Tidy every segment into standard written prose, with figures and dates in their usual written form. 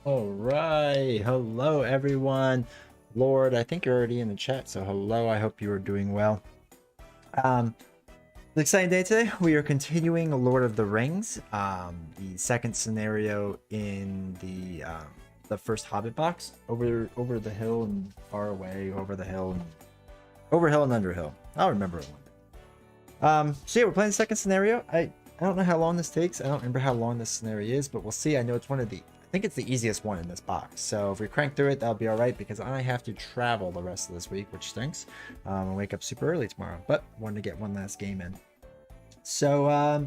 All right. Hello, everyone. Lord, I think you're already in the chat, so hello. I hope you are doing well. Um, an exciting day today. We are continuing Lord of the Rings, the second scenario in the first Hobbit box, over the hill and far away, over the hill and over hill and under hill. I'll remember it one day. So yeah, we're playing the second scenario. I don't know how long this takes. I don't remember how long this scenario is, but we'll see. I know it's one of the I think it's the easiest one in this box. So if we crank through it, that'll be all right because I have to travel the rest of this week, which stinks. And wake up super early tomorrow, but wanted to get one last game in. So I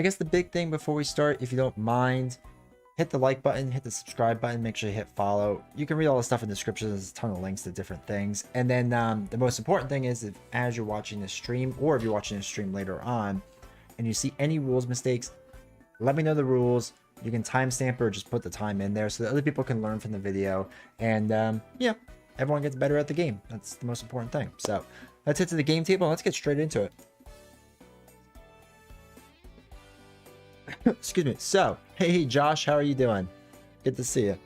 guess the big thing before we start, if you don't mind, hit the like button, hit the subscribe button, make sure you hit follow. You can read all the stuff in the description. There's a ton of links to different things. And then the most important thing is if as you're watching this stream, or if you're watching this stream later on, and you see any rules mistakes, let me know the rules. You can timestamp or just put the time in there so that other people can learn from the video. And yeah, everyone gets better at the game. That's the most important thing. So let's hit to the game table. Let's get straight into it. Excuse me. So, hey, Josh, how are you doing? Good to see you.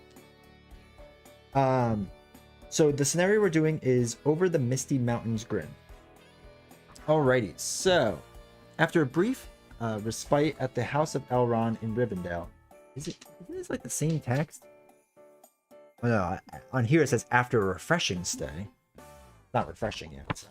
So the scenario we're doing is over the Misty Mountains Grim. Alrighty, so after a brief respite at the House of Elrond in Rivendell. Isn't this like the same text? Oh no, on here it says after a refreshing stay. Not refreshing yet. So.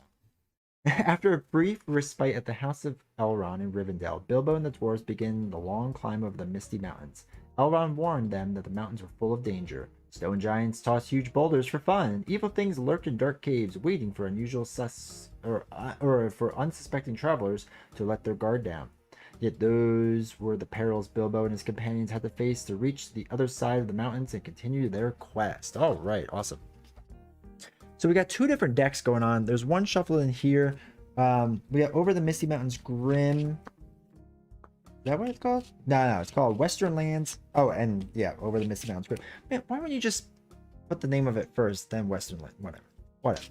After a brief respite at the House of Elrond in Rivendell, Bilbo and the dwarves begin the long climb over the Misty Mountains. Elrond warned them that the mountains were full of danger. Stone giants tossed huge boulders for fun, and evil things lurked in dark caves, waiting for for unsuspecting travelers to let their guard down. Yet those were the perils Bilbo and his companions had to face to reach the other side of the mountains and continue their quest. All right, awesome. So we got two different decks going on. There's one shuffle in here. We got Over the Misty Mountains Grim. Is that what it's called? No, it's called Western Lands. Oh, and yeah, Over the Misty Mountains Grim. Man, why wouldn't you just put the name of it first, then Western Land? Whatever.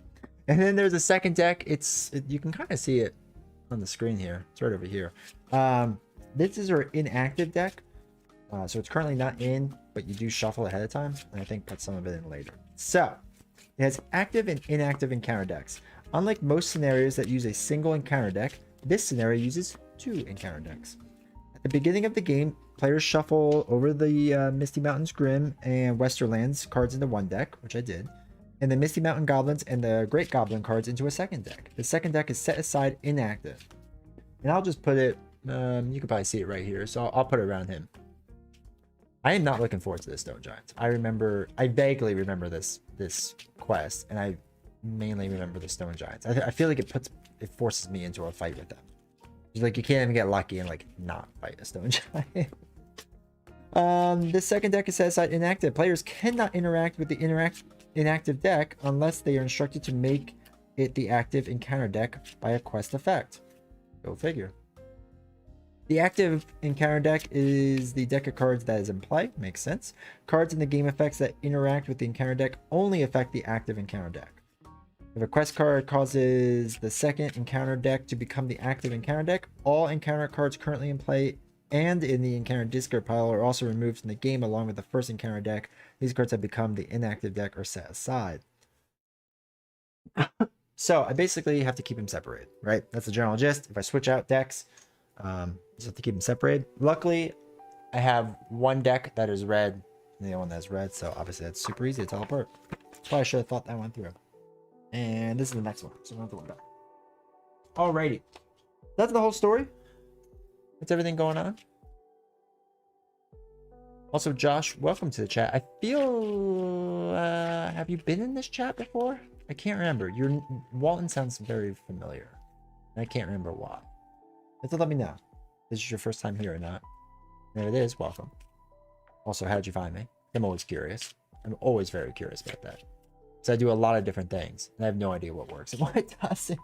And then there's a second deck. You can kind of see it on the screen here. It's right over here. This is our inactive deck. So it's currently not in, but you do shuffle ahead of time, and I think put some of it in later. So it has active and inactive encounter decks. Unlike most scenarios that use a single encounter deck, this scenario uses two encounter decks. At the beginning of the game, players shuffle Over the Misty Mountains Grim and Westerlands cards into one deck, which I did, and the Misty Mountain Goblins and the Great Goblin cards into a second deck. The second deck is set aside inactive. And I'll just put it, you can probably see it right here, so I'll put it around him. I am not looking forward to this Stone Giants. I vaguely remember this quest, and I mainly remember the Stone Giants. I feel like it forces me into a fight with them. It's like you can't even get lucky and like not fight a Stone Giant. This second deck is set aside inactive. Players cannot interact with the inactive deck unless they are instructed to make it the active encounter deck by a quest effect. Go figure. The active encounter deck is the deck of cards that is in play. Makes sense. Cards in the game effects that interact with the encounter deck only affect the active encounter deck. If a quest card causes the second encounter deck to become the active encounter deck, all encounter cards currently in play and in the encounter discard pile are also removed from the game along with the first encounter deck. These cards have become the inactive deck or set aside. So I basically have to keep them separated, right? That's the general gist. If I switch out decks, just have to keep them separated. Luckily, I have one deck that is red and the other one that's red, so obviously that's super easy to teleport. Probably should have thought that one through. And this is the next one, so I don't have to worry about it. Alrighty. That's the whole story. That's everything going on. Also, Josh, welcome to the chat. I feel... have you been in this chat before? I can't remember. Walton sounds very familiar. I can't remember why. Just let me know. This is your first time here or not. There it is. Welcome. Also, how did you find me? I'm always curious. I'm always very curious about that. So I do a lot of different things, and I have no idea what works and what doesn't.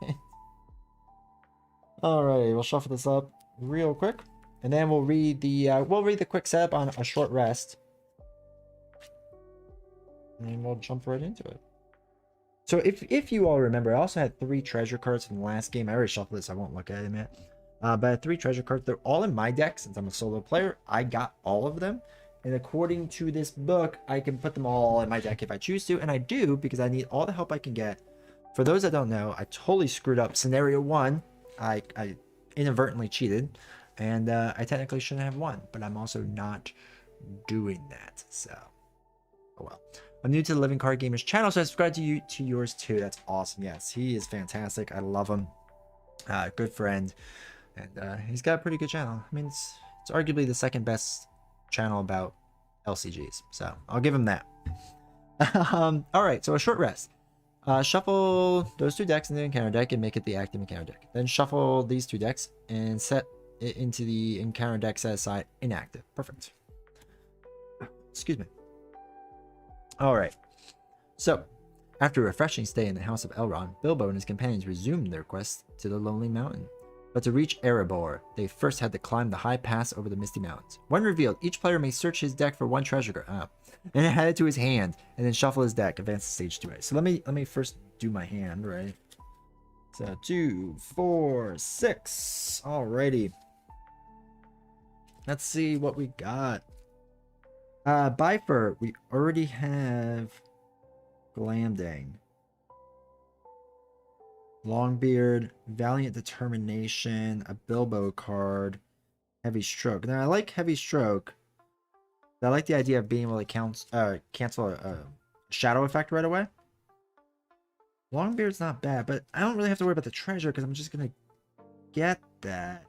Alright, we'll shuffle this up real quick, and then we'll read the quick setup on a short rest, and then we'll jump right into it. So if you all remember, I also had 3 treasure cards from the last game. I already shuffled this, so I won't look at them yet. But I had 3 treasure cards. They're all in my deck since I'm a solo player. I got all of them. And according to this book, I can put them all in my deck if I choose to, and I do because I need all the help I can get. For those that don't know, I totally screwed up scenario 1. I inadvertently cheated, and I technically shouldn't have won, but I'm also not doing that. So, oh well. I'm new to the Living Card Gamers channel, so I subscribe to yours too. That's awesome. Yes, he is fantastic. I love him. Good friend, and he's got a pretty good channel. I mean, it's arguably the second best channel about LCGs, so I'll give him that. All right, so a short rest. Shuffle those 2 decks in the encounter deck and make it the active encounter deck. Then shuffle these 2 decks and set it into the encounter deck set aside inactive. Perfect. Excuse me. All right. So, after a refreshing stay in the House of Elrond, Bilbo and his companions resumed their quest to the Lonely Mountain. But to reach Erebor, they first had to climb the high pass over the Misty Mountains. When revealed, each player may search his deck for 1 treasure card, and add it to his hand, and then shuffle his deck, advance to stage 2A. So let me first do my hand, right? So 2, 4, 6. Alrighty. Let's see what we got. Bifur, we already have Glamding. Longbeard, Valiant Determination, a Bilbo card, Heavy Stroke. Now I like Heavy Stroke. I like the idea of being able to cancel a shadow effect right away. Longbeard's not bad, but I don't really have to worry about the treasure because I'm just gonna get that.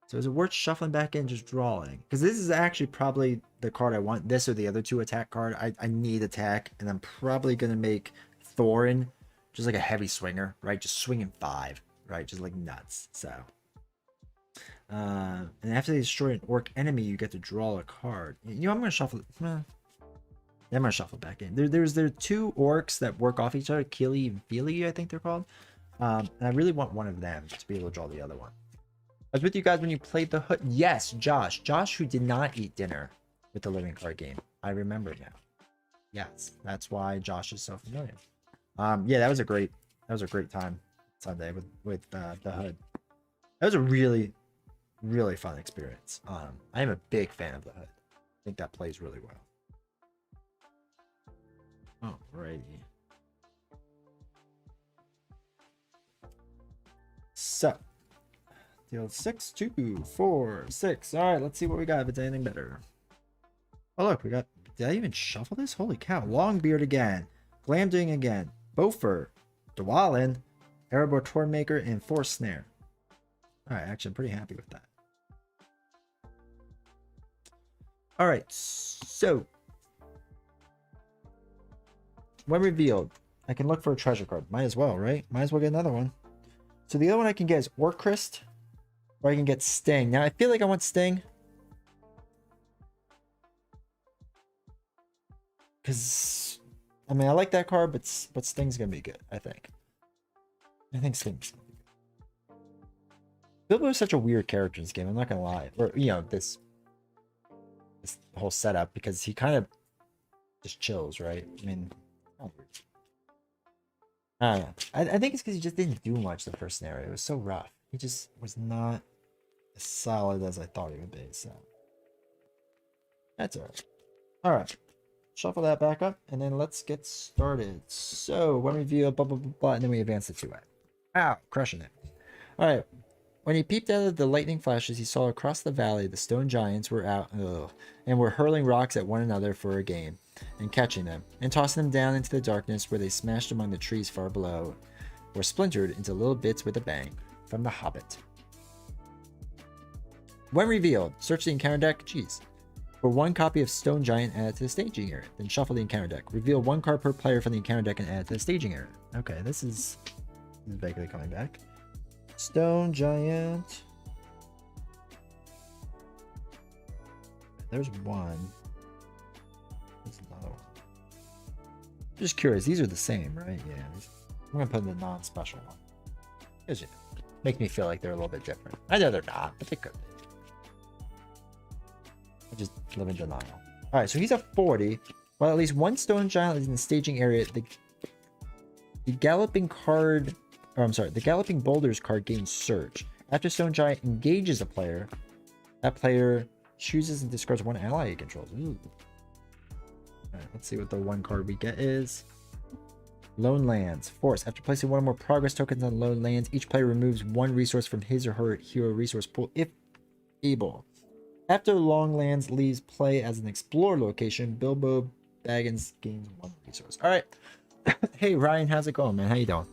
So is it worth shuffling back in, just drawing? Because this is actually probably the card I want. This or the other 2 attack card. I need attack, and I'm probably gonna make Thorin just like a heavy swinger, right? Just swinging 5, right? Just like nuts. So, and after they destroy an orc enemy, you get to draw a card. You know, I'm gonna shuffle. I'm gonna shuffle back in. There are 2 orcs that work off each other, Keely and Feely, I think they're called. And I really want one of them to be able to draw the other one. I was with you guys when you played the Hood. Yes, Josh, who did not eat dinner with the Living Card game. I remember now. Yes, that's why Josh is so familiar. Yeah, that was a great time Sunday with the Hood. That was a really fun experience. I am a big fan of the Hood. I think that plays really well. Alrighty. So deal 6, 2, 4, 6. All right, let's see what we got if it's anything better. Oh look, we got. Did I even shuffle this? Holy cow! Longbeard again, Glamding again, Bofur, Dwalin, Erebor Tornmaker, and Force Snare. All right, actually, I'm pretty happy with that. All right, so when revealed, I can look for a treasure card. Might as well, right? Might as well get another one. So the other one I can get is Orcrist, or I can get Sting. Now I feel like I want Sting, because I mean I like that card, but Sting's gonna be good. I think Sting's gonna be good. Bilbo is such a weird character in this game. I'm not gonna lie, or you know this whole setup, because he kind of just chills, right? I mean, I don't know. I think it's because he just didn't do much the first scenario. It was so rough. He just was not as solid as I thought he would be. So that's alright. Alright. Shuffle that back up, and then let's get started. So when we review blah blah blah blah, and then we advance to 2A. Ow, crushing it. Alright. When he peeped out of the lightning flashes, he saw across the valley the stone giants were out and were hurling rocks at one another for a game, and catching them, and tossing them down into the darkness, where they smashed among the trees far below, or splintered into little bits with a bang. From The Hobbit. When revealed, search the encounter deck, for 1 copy of Stone Giant added to the staging area. Then shuffle the encounter deck. Reveal 1 card per player from the encounter deck and add it to the staging area. Okay, this is vaguely coming back. Stone Giant. There's 1. There's another one. Just curious, these are the same, right? Yeah. I'm gonna put in the non-special one. Because you know, make me feel like they're a little bit different. I know they're not, but they could be. I just live in denial. Alright, so he's at 40. While at least 1 Stone Giant is in the staging area, the Galloping card, or I'm sorry, the Galloping Boulders card gains Surge. After Stone Giant engages a player, that player Chooses and discards one ally he controls. Ooh. Alright, let's see what the one card we get is. Lone Lands. Force. After placing one or more progress tokens on Lone Lands, each player removes one resource from his or her hero resource pool if able. After Long Lands leaves play as an explore location, Bilbo Baggins gains one resource. Alright. Hey Ryan, how's it going, man? How you doing?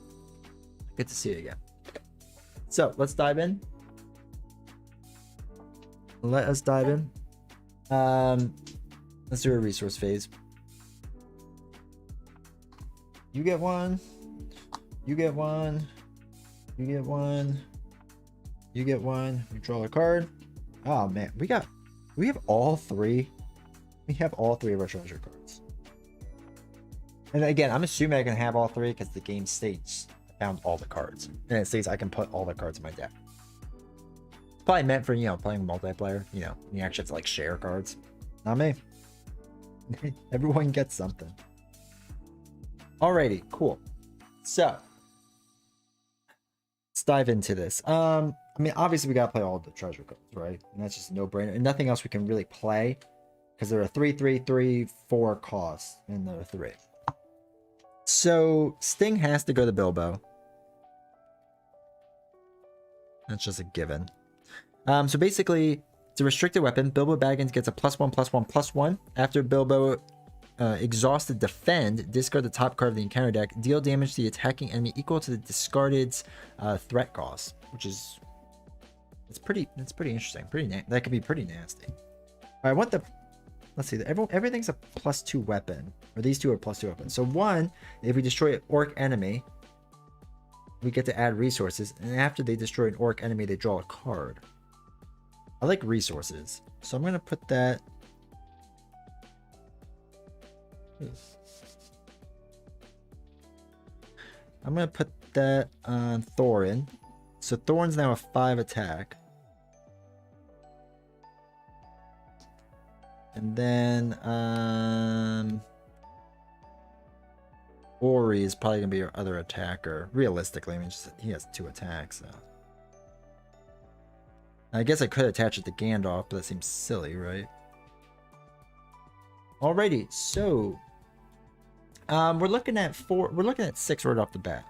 Good to see you again. So let's dive in. Let us dive in. Let's do a resource phase. You get one. You get one. You get one. You get one. You draw a card. Oh man, we have all three. We have all three of our treasure cards. And again, I'm assuming I can have all three because the game states I found all the cards. And it states I can put all the cards in my deck. It's probably meant for, you know, playing multiplayer, you know, you actually have to like share cards. Not me. Everyone gets something. Alrighty, cool. So let's dive into this. I mean, obviously we gotta play all the treasure cards, right? And that's just a no-brainer. And nothing else we can really play because there are 4 costs and there are 3. So Sting has to go to Bilbo. That's just a given. So basically, it's a restricted weapon. Bilbo Baggins gets a +1/+1/+1. After Bilbo exhausted defend, discard the top card of the encounter deck. Deal damage to the attacking enemy equal to the discarded's threat cost, which is it's pretty interesting. That could be pretty nasty. I want the let's see. Everything's a +2 weapon, or these two are +2 weapons. So one, if we destroy an orc enemy, we get to add resources, and after they destroy an orc enemy, they draw a card. I like resources, so I'm gonna put that. I'm gonna put that on Thorin. So Thorin's now a 5 attack. And then Ori is probably gonna be our other attacker. Realistically, I mean, he has 2 attacks. So I guess I could attach it to Gandalf, but that seems silly, right? Alrighty, so we're looking at 4. We're looking at 6 right off the bat,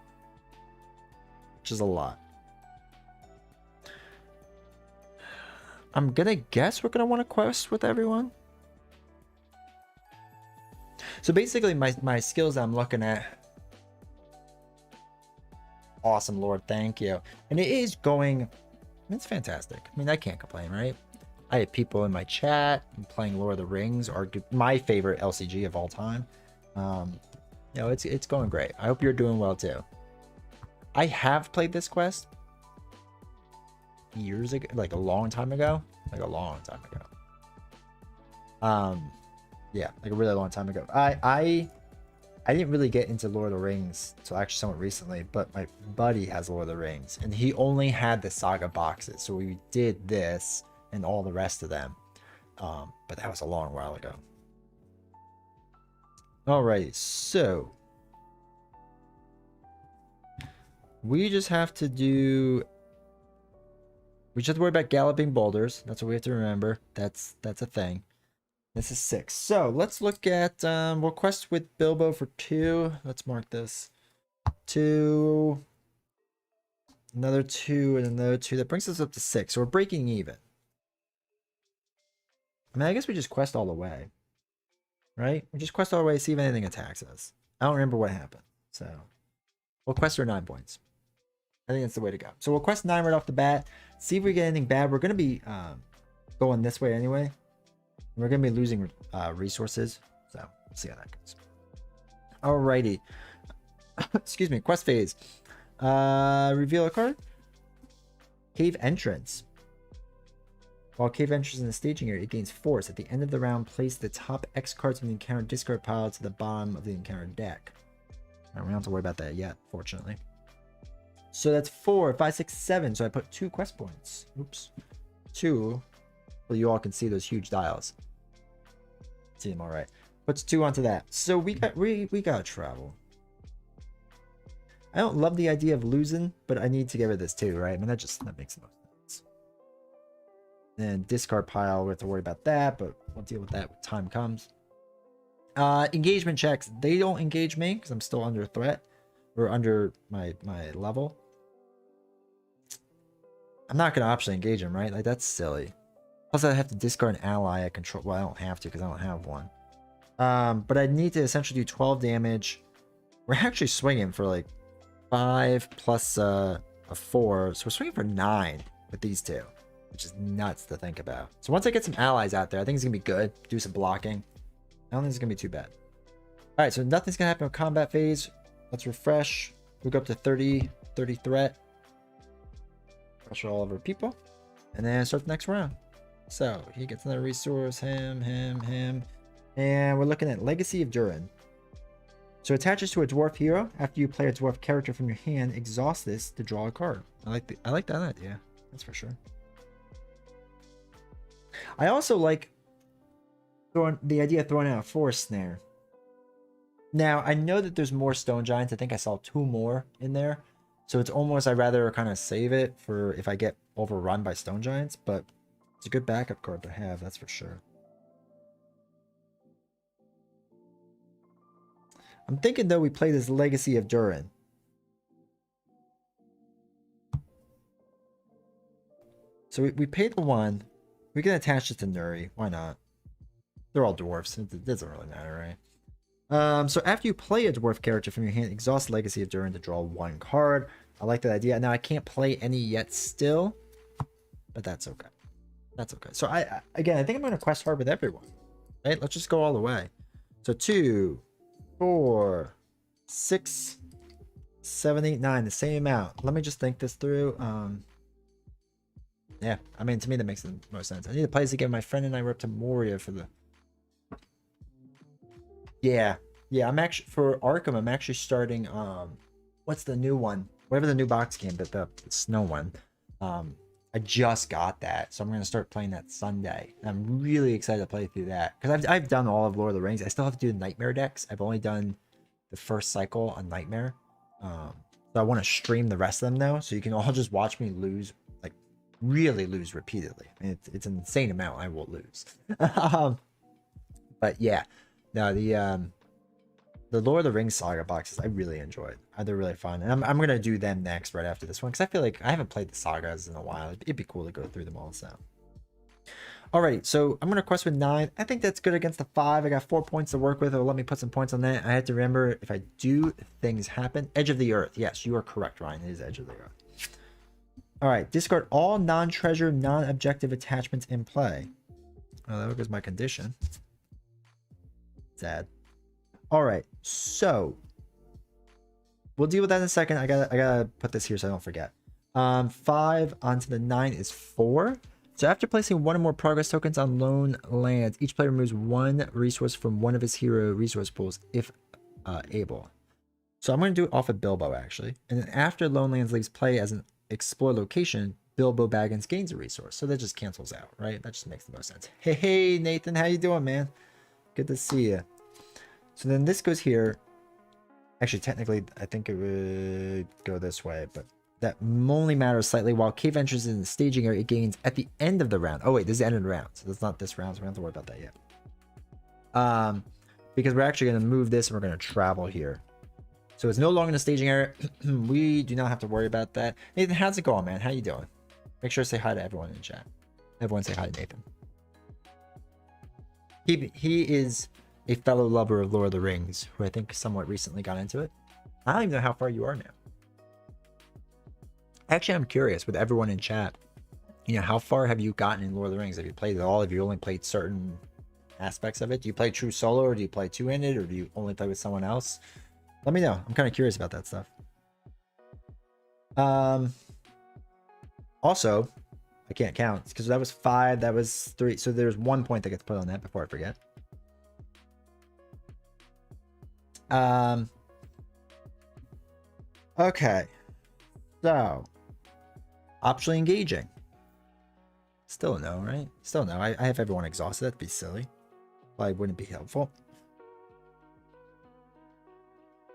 which is a lot. I'm gonna guess we're gonna want to quest with everyone. So basically, my skills I'm looking at. Awesome, Lord, thank you. And it is going. It's fantastic. I mean, I can't complain, right? I have people in my chat playing Lord of the Rings, my favorite LCG of all time. You know, it's going great. I hope you're doing well too. I have played this quest years ago, like a long time ago. Yeah, like a really long time ago. I didn't really get into Lord of the Rings until actually somewhat recently, but my buddy has Lord of the Rings, and he only had the Saga boxes, so we did this and all the rest of them. But that was a long while ago. Alright, so we just have to do. We just have to worry about galloping boulders. That's what we have to remember. That's a thing. This is 6. So let's look at we'll quest with Bilbo for 2. Let's mark this. 2. Another 2 and another 2. That brings us up to 6. So we're breaking even. I mean, I guess we just quest all the way. Right? We just quest all the way, see if anything attacks us. I don't remember what happened. So we'll quest for 9 points. I think that's the way to go. So we'll quest 9 right off the bat. See if we get anything bad. We're going to be going this way anyway. We're going to be losing resources. So we'll see how that goes. Alrighty. Excuse me. Quest phase. Reveal a card. Cave entrance. While cave entrance in the staging area, it gains force. At the end of the round, place the top X cards from the encounter discard pile to the bottom of the encounter deck. Right, we don't have to worry about that yet, fortunately. So that's 4, 5, 6, 7. So I put 2 quest points. Oops. 2. Well, you all can see those huge dials. See them all right. Puts 2 onto that. So we gotta travel. I don't love the idea of losing, but I need to get rid of this too, right? I mean, that makes the most sense. And discard pile, we have to worry about that, but we'll deal with that when time comes. Engagement checks. They don't engage me because I'm still under threat. Or under my level. I'm not going to optionally engage him, right? Like, that's silly. Plus, I have to discard an ally I control. Well, I don't have to because I don't have one. But I need to essentially do 12 damage. We're actually swinging for like 5 plus a 4. So we're swinging for 9 with these two, which is nuts to think about. So once I get some allies out there, I think it's going to be good. Do some blocking. I don't think it's going to be too bad. All right, so nothing's going to happen with combat phase. Let's refresh. We go up to 30 threat. Pressure all of our people. And then start the next round. So he gets another resource. Him. And we're looking at Legacy of Durin. So attaches to a dwarf hero. After you play a dwarf character from your hand, exhaust this to draw a card. I like that idea. That's for sure. I also like the idea of throwing out a forest snare. Now, I know that there's more stone giants. I think I saw 2 more in there. So it's almost, I'd rather kind of save it for if I get overrun by stone giants. But it's a good backup card to have, that's for sure. I'm thinking, though, we play this Legacy of Durin. So we pay the 1. We can attach it to Nuri. Why not? They're all dwarfs. It doesn't really matter, right? So after you play a dwarf character from your hand, exhaust Legacy of Durin to draw 1 card. I like that idea. Now I can't play any yet still, but that's okay. That's okay. So I think I'm going to quest hard with everyone. Right? Let's just go all the way. So 2, 4, 6, 7, 8, 9, the same amount. Let me just think this through. Yeah, I mean, to me that makes the most sense. I need to play this again. My friend and I were up to Moria for the... Yeah, I'm actually, for Arkham, I'm actually starting, what's the new one? Whatever the new box game, but the snow one. I just got that, so I'm going to start playing that Sunday. I'm really excited to play through that, because I've done all of Lord of the Rings. I still have to do the Nightmare decks. I've only done the first cycle on Nightmare. So I want to stream the rest of them, though, so you can all just watch me lose, like, really lose repeatedly. I mean, it's an insane amount I will lose. But yeah. No, the Lord of the Rings Saga boxes I really enjoyed. They're really fun, and I'm gonna do them next right after this one because I feel like I haven't played the sagas in a while. It'd be cool to go through them all. So, alrighty, so I'm gonna quest with 9. I think that's good against the 5. I got 4 points to work with. It'll let me put some points on that. I have to remember if I do, things happen. Edge of the Earth. Yes, you are correct, Ryan. It is Edge of the Earth. All right, discard all non-treasure, non-objective attachments in play. Oh, there goes my condition. Sad. All right, so we'll deal with that in a second. I gotta put this here so I don't forget. 5 onto the 9 is 4. So after placing 1 or more progress tokens on lone lands, each player removes 1 resource from one of his hero resource pools if able. So I'm going to do it off of Bilbo actually, and then after lone lands leaves play as an explore location, Bilbo Baggins gains a resource. So that just cancels out, right? That just makes the most sense. Hey Nathan, how you doing, man? Good to see you. So then this goes here. Actually, technically, I think it would go this way, but that only matters slightly. While cave enters in the staging area, it gains at the end of the round. Oh wait, this is the end of the round, so that's not this round, so we don't have to worry about that yet. Because we're actually going to move this and we're going to travel here. So it's no longer in the staging area. We do not have to worry about that. Nathan, how's it going, man? How you doing? Make sure to say hi to everyone in chat. Everyone say hi to Nathan. He is a fellow lover of Lord of the Rings, who I think somewhat recently got into it. I don't even know how far you are now. Actually, I'm curious with everyone in chat. You know, how far have you gotten in Lord of the Rings? Have you played it all? Have you only played certain aspects of it? Do you play true solo, or do you play two-handed, or do you only play with someone else? Let me know. I'm kind of curious about that stuff. Also, I can't count because that was 5, that was 3. So there's 1 point that gets put on that before I forget. Okay. So, optionally engaging. Still a no, right? Still no. I have everyone exhausted. That'd be silly. Probably wouldn't be helpful.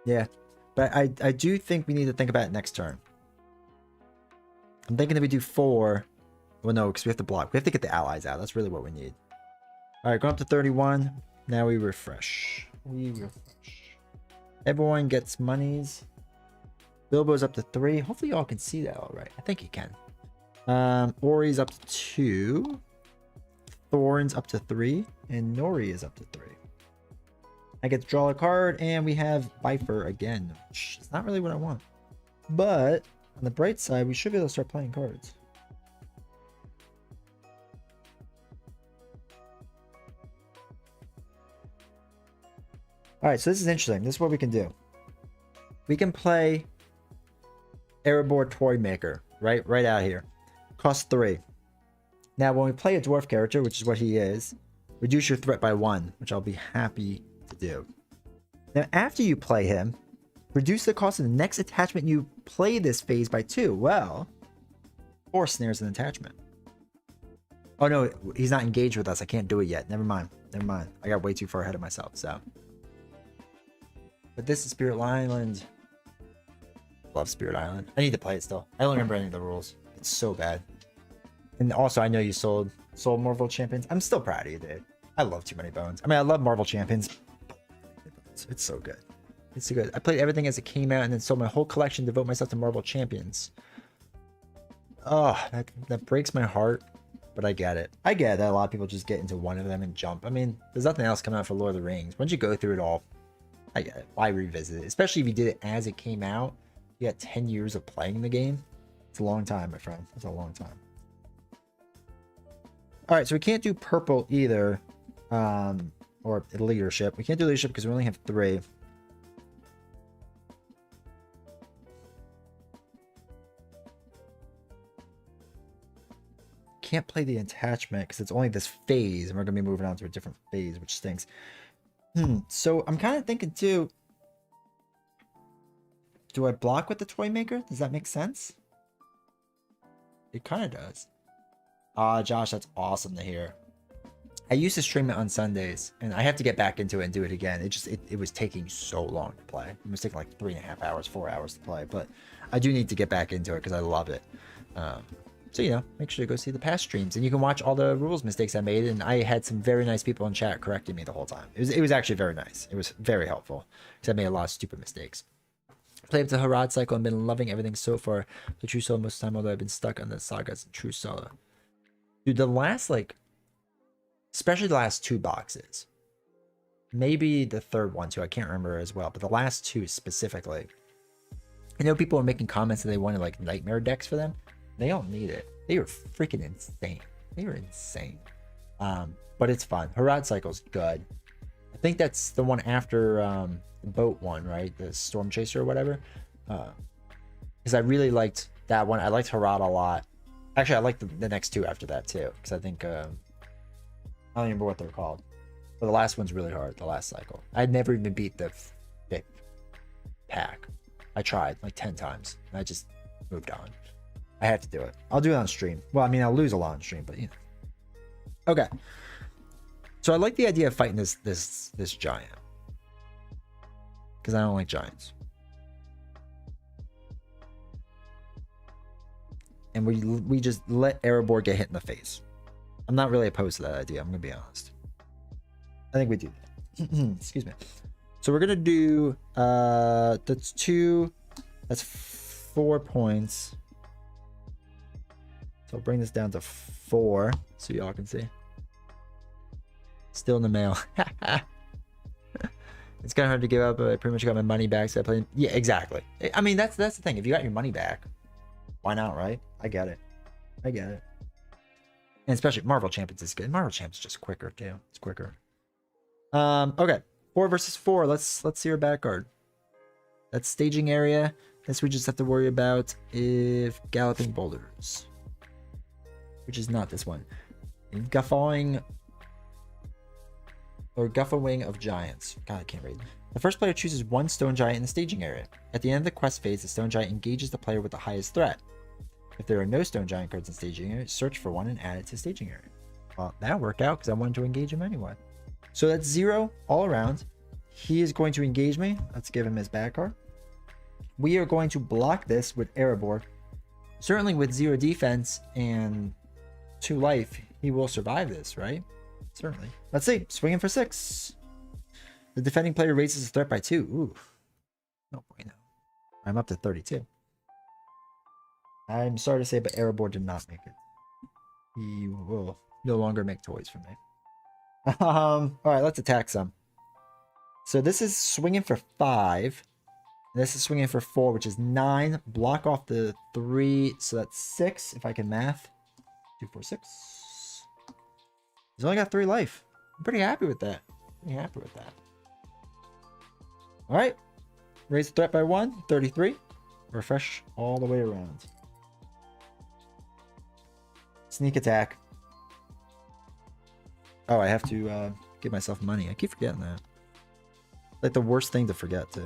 Yeah. But I do think we need to think about it next turn. I'm thinking that we do 4. Well, no, because we have to block. We have to get the allies out. That's really what we need. All right, going up to 31. Now we refresh. Everyone gets monies. Bilbo's up to 3. Hopefully y'all can see that all right. I think you can. Ori's up to 2. Thorn's up to 3. And Nori is up to 3. I get to draw a card, and we have Bifer again, which is not really what I want. But on the bright side, we should be able to start playing cards. All right, so this is interesting. This is what we can do. We can play Erebor Toy Maker, right out here. Cost 3. Now, when we play a dwarf character, which is what he is, reduce your threat by 1, which I'll be happy to do. Now, after you play him, reduce the cost of the next attachment you play this phase by 2. Well, 4 snares an attachment. Oh no, he's not engaged with us. I can't do it yet. Never mind. I got way too far ahead of myself, so. But this is Spirit Island. Love Spirit Island. I need to play it still. I don't remember any of the rules. It's so bad. And also, I know you sold Marvel Champions. I'm still proud of you, dude. I love Too Many Bones. I mean, I love Marvel Champions. It's so good. It's so good. I played everything as it came out and then sold my whole collection to devote myself to Marvel Champions. Oh, that breaks my heart, but I get it. I get that a lot of people just get into one of them and jump. I mean, there's nothing else coming out for Lord of the Rings. Once you go through it all, I get it. Why revisit it? Especially if you did it as it came out. You got 10 years of playing the game. It's a long time, my friend. It's a long time. All right, so we can't do purple either. Or leadership. We can't do leadership because we only have 3. Can't play the attachment because it's only this phase, and we're gonna be moving on to a different phase, which stinks. So I'm kind of thinking too. Do I block with the toy maker? Does that make sense? It kind of does. Josh, that's awesome to hear. I used to stream it on Sundays, and I have to get back into it and do it again. It was taking so long to play. It was taking like 3.5 hours, 4 hours to play, but I do need to get back into it because I love it. So, you know, make sure to go see the past streams, and you can watch all the rules mistakes I made, and I had some very nice people in chat correcting me the whole time. It was actually very nice. It was very helpful because I made a lot of stupid mistakes. Played up the Harad cycle and been loving everything so far. The True Solo most of the time, although I've been stuck on the Sagas and True Solo. Dude, the last, like, especially the last 2 boxes, maybe the third one too, I can't remember as well, but the last 2 specifically, I know people are making comments that they wanted like nightmare decks for them. They don't need it. They were freaking insane. They were insane. But it's fun. Harad Cycle's good. I think that's the one after the boat one, right? The Storm Chaser or whatever. Because I really liked that one. I liked Harad a lot. Actually, I liked the next 2 after that too, because I think I don't remember what they're called. But the last one's really hard, the last cycle. I'd never even beat the 5th pack. I tried like 10 times. And I just moved on. I had to do it. I'll do it on stream. Well, I mean, I'll lose a lot on stream, but you know. Okay. So I like the idea of fighting this giant. Because I don't like giants. And we just let Erebor get hit in the face. I'm not really opposed to that idea, I'm going to be honest. I think we do that. Excuse me. So we're going to do, that's 2, that's 4 points. So I'll bring this down to 4 so y'all can see. Still in the mail. It's kind of hard to give up, but I pretty much got my money back, so I played. Yeah, exactly. I mean, that's the thing. If you got your money back, why not, right? I get it. I get it. And especially Marvel Champions is good. Marvel Champions is just quicker too. It's quicker. Okay. 4 versus 4. Let's see our back guard. That's staging area. This we just have to worry about if galloping boulders. Which is not this one. Guffawing or Guffawing of Giants. God, I can't read. The first player chooses 1 stone giant in the staging area. At the end of the quest phase, the stone giant engages the player with the highest threat. If there are no stone giant cards in staging area, search for 1 and add it to staging area. Well, that worked out because I wanted to engage him anyway. So that's 0 all around. He is going to engage me. Let's give him his back card. We are going to block this with Erebor. Certainly with 0 defense and 2 life, he will survive this, right? Certainly. Let's see. Swinging for 6. The defending player raises his threat by 2. Ooh. No bueno. I'm up to 32. I'm sorry to say, but Erebor did not make it. He will no longer make toys for me. Alright, let's attack some. So this is swinging for 5. This is swinging for 4, which is 9. Block off the 3, so that's 6, if I can math. 2, 4, 6. He's only got 3 life. I'm pretty happy with that. Pretty happy with that. Alright. Raise the threat by 1, 33. Refresh all the way around. Sneak attack. Oh, I have to give myself money. I keep forgetting that. Like the worst thing to forget, too.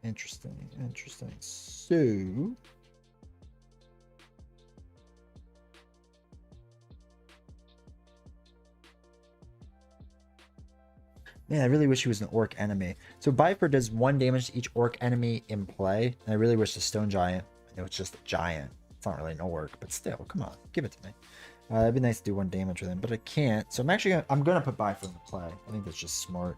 Interesting, interesting. So... Man, I really wish he was an orc enemy. So Viper does 1 damage to each orc enemy in play. And I really wish the Stone Giant, I know it's just a giant. It's not really an orc, but still, come on, give it to me. It'd be nice to do 1 damage with him, but I can't. So I'm gonna put Viper into play. I think that's just smart.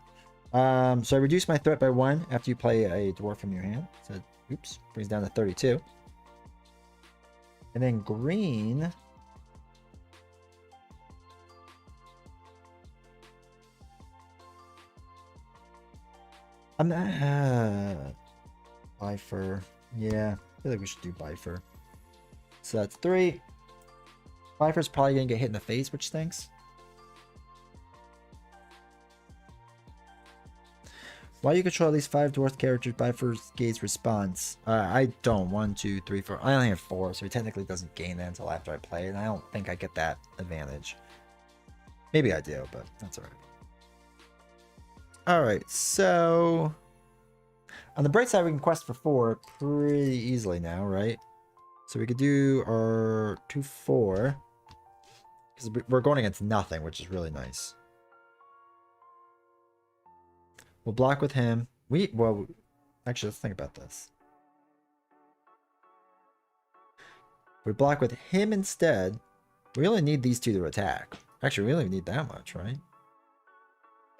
So I reduce my threat by 1 after you play a dwarf from your hand. So oops, brings down to 32. And then green. I'm not... Viper. Yeah, I feel like we should do Viper. So that's 3. Viper's probably going to get hit in the face, which stinks. While you control these 5 dwarf characters, Viper's gains response. I don't. 1, 2, 3, 4. I only have 4, so he technically doesn't gain that until after I play it. And I don't think I get that advantage. Maybe I do, but that's alright. Alright, so... On the bright side, we can quest for 4 pretty easily now, right? So we could do our 2, 4. Because we're going against nothing, which is really nice. We'll block with him. Well, actually, let's think about this. If we block with him instead, we only need these 2 to attack. Actually, we only need that much, right?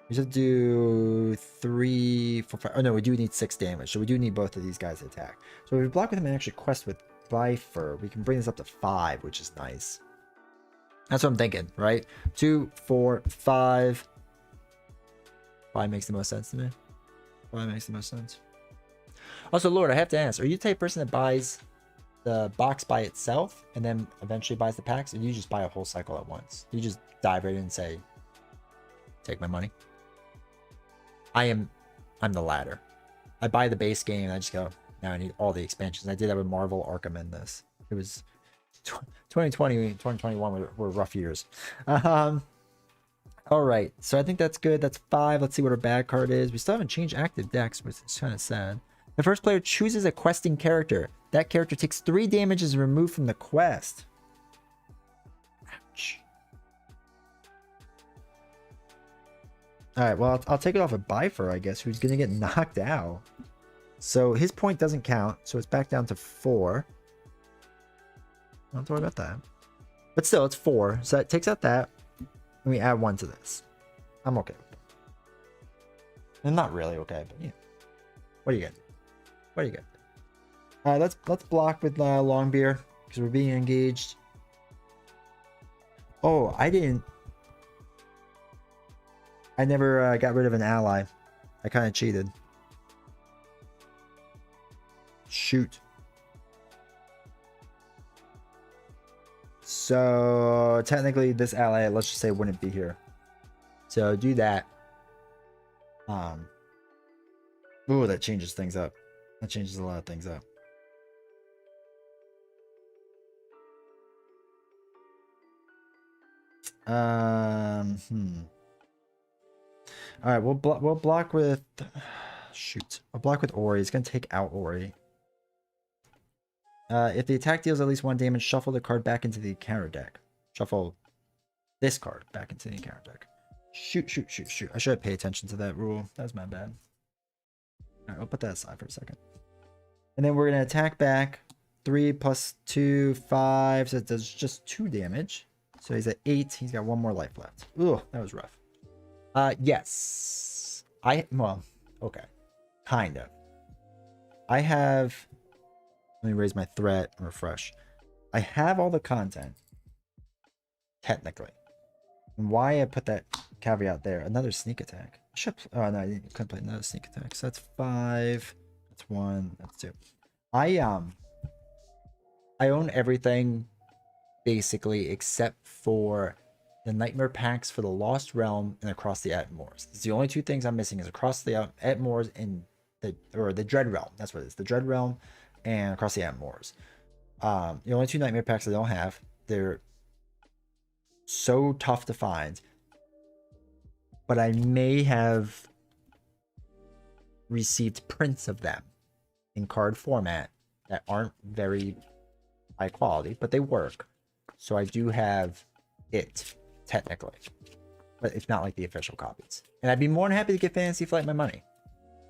We should do 3, 4, 5. Oh no, we do need 6 damage. So we do need both of these guys to attack. So if we block with him and actually quest with Viper, we can bring this up to 5, which is nice. That's what I'm thinking, right? 2, 4, 5. 5 makes the most sense to me. 5 makes the most sense. Also, Lord, I have to ask, are you the type of person that buys the box by itself and then eventually buys the packs? Or do you just buy a whole cycle at once? You just dive right in and say, take my money? I'm the latter. I buy the base game and I just go, now I need all the expansions. I did that with Marvel Arkham in this. It was 2020, 2021 were rough years. All right, so I think that's good. That's 5. Let's see what our bad card is. We still haven't changed active decks, which is kind of sad. The first player chooses a questing character. That character takes 3 damage and is removed from the quest. Ouch. Alright, well, I'll take it off of Viper, I guess, who's going to get knocked out. So his point doesn't count, so it's back down to 4. Don't have to worry about that. But still, it's 4. So that takes out that. And we add 1 to this. I'm okay with that. I'm not really okay, but yeah. What do you get? What do you get? Alright, let's block with Longbeard, because we're being engaged. Oh, I never got rid of an ally. I kind of cheated. Shoot. So technically this ally, let's just say, wouldn't be here. So do that. Ooh, that changes things up. That changes a lot of things up. All right, we'll block with. Shoot, I'll block with Ori. It's gonna take out Ori. If the attack deals at least 1 damage, shuffle the card back into the encounter deck. Shuffle this card back into the encounter deck. Shoot. I should have paid attention to that rule. That was my bad. All right, I'll put that aside for a second. And then we're going to attack back. 3 plus 2, 5. So it does just 2 damage. So he's at 8. He's got 1 more life left. Ooh, that was rough. Yes. Well, okay. Kind of. I have... Let me raise my threat and refresh. I have all the content. Technically. And why I put that caveat there. Another sneak attack. Oh, no, I couldn't play another sneak attack. So that's 5. That's 1. That's 2. I own everything basically except for the Nightmare Packs for the Lost Realm and Across the Atmores. It's the only 2 things I'm missing is Across the Atmores and the Dread Realm. That's what it is. The Dread Realm and Across the Atmores. The only 2 Nightmare Packs I don't have. They're so tough to find. But I may have received prints of them in card format that aren't very high quality, but they work. So I do have it, technically. But it's not like the official copies. And I'd be more than happy to give Fantasy Flight my money.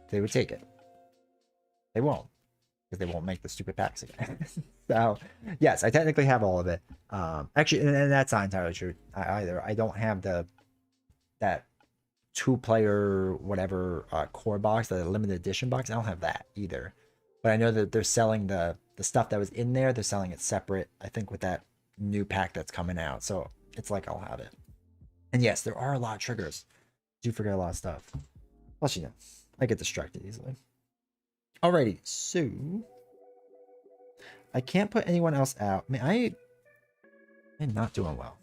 They would take it. They won't. Because they won't make the stupid packs again. So, yes, I technically have all of it. Actually, and that's not entirely true either. I don't have that 2-player whatever core box, the limited edition box. I don't have that either. But I know that they're selling the stuff that was in there. They're selling it separate, I think, with that new pack that's coming out. So it's like I'll have it. And yes, there are a lot of triggers. I do forget a lot of stuff. Plus, you know, I get distracted easily. Alrighty, so I can't put anyone else out. I mean, I'm not doing well.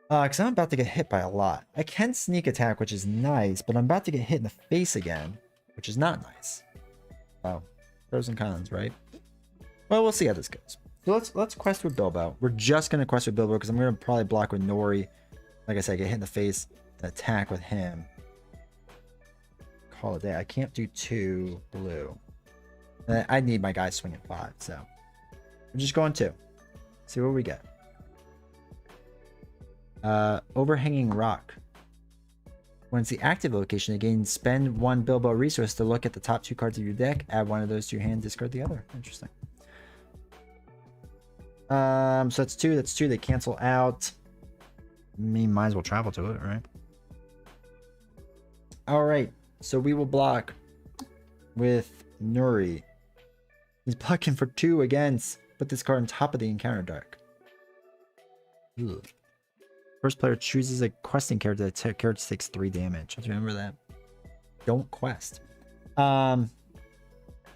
Because I'm about to get hit by a lot. I can sneak attack, which is nice, but I'm about to get hit in the face again, which is not nice. Oh, pros and cons, right? Well, we'll see how this goes. So let's quest with Bilbo. We're just gonna quest with Bilbo because I'm gonna probably block with Nori. Like I said, get hit in the face, and attack with him. Call it a day. I can't do 2 blue. I need my guy swinging 5, so I'm just going 2. See what we get. Overhanging rock. When it's the active location, again, spend 1 Bilbo resource to look at the top 2 cards of your deck. Add one of those to your hand, discard the other. Interesting. So that's 2. That's 2. They cancel out. Might as well travel to it, right? All right. So we will block with Nuri. He's blocking for 2 against. Put this card on top of the encounter deck. Ugh. First player chooses a questing character. The character takes 3 damage. Let's remember that. Don't quest. Nuri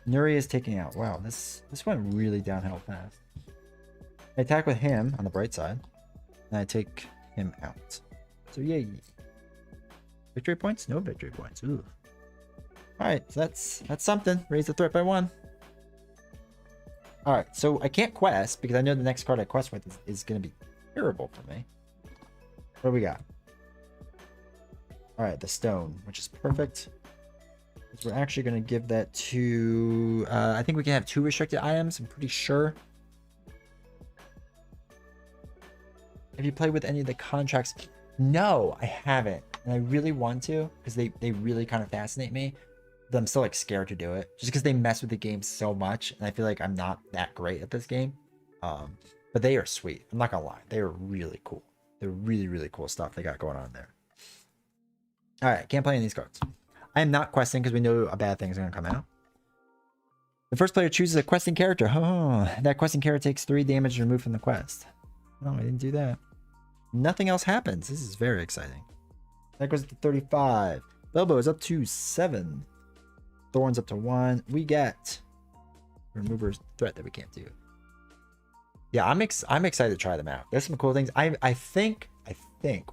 is taking out. Wow, this went really downhill fast. I attack with him on the bright side, and I take him out. So yay. Victory points? No victory points. Ooh. Alright, so that's something. Raise the threat by 1. Alright, so I can't quest because I know the next card I quest with is going to be terrible for me. What do we got? Alright, the stone, which is perfect. We're actually going to give that to... I think we can have 2 restricted items, I'm pretty sure. Have you played with any of the contracts? No, I haven't. And I really want to, because they really kind of fascinate me. But I'm still like scared to do it. Just because they mess with the game so much. And I feel like I'm not that great at this game. But they are sweet. I'm not going to lie. They are really cool. They're really, really cool stuff they got going on there. Alright, can't play any of these cards. I am not questing because we know a bad thing is going to come out. The first player chooses a questing character. Oh, that questing character takes 3 damage removed from the quest. No, I didn't do that. Nothing else happens. This is very exciting. That goes to 35. Bilbo is up to 7. Thorns up to 1. We get remover's threat that we can't do. Yeah, I'm excited to try them out. There's some cool things. I think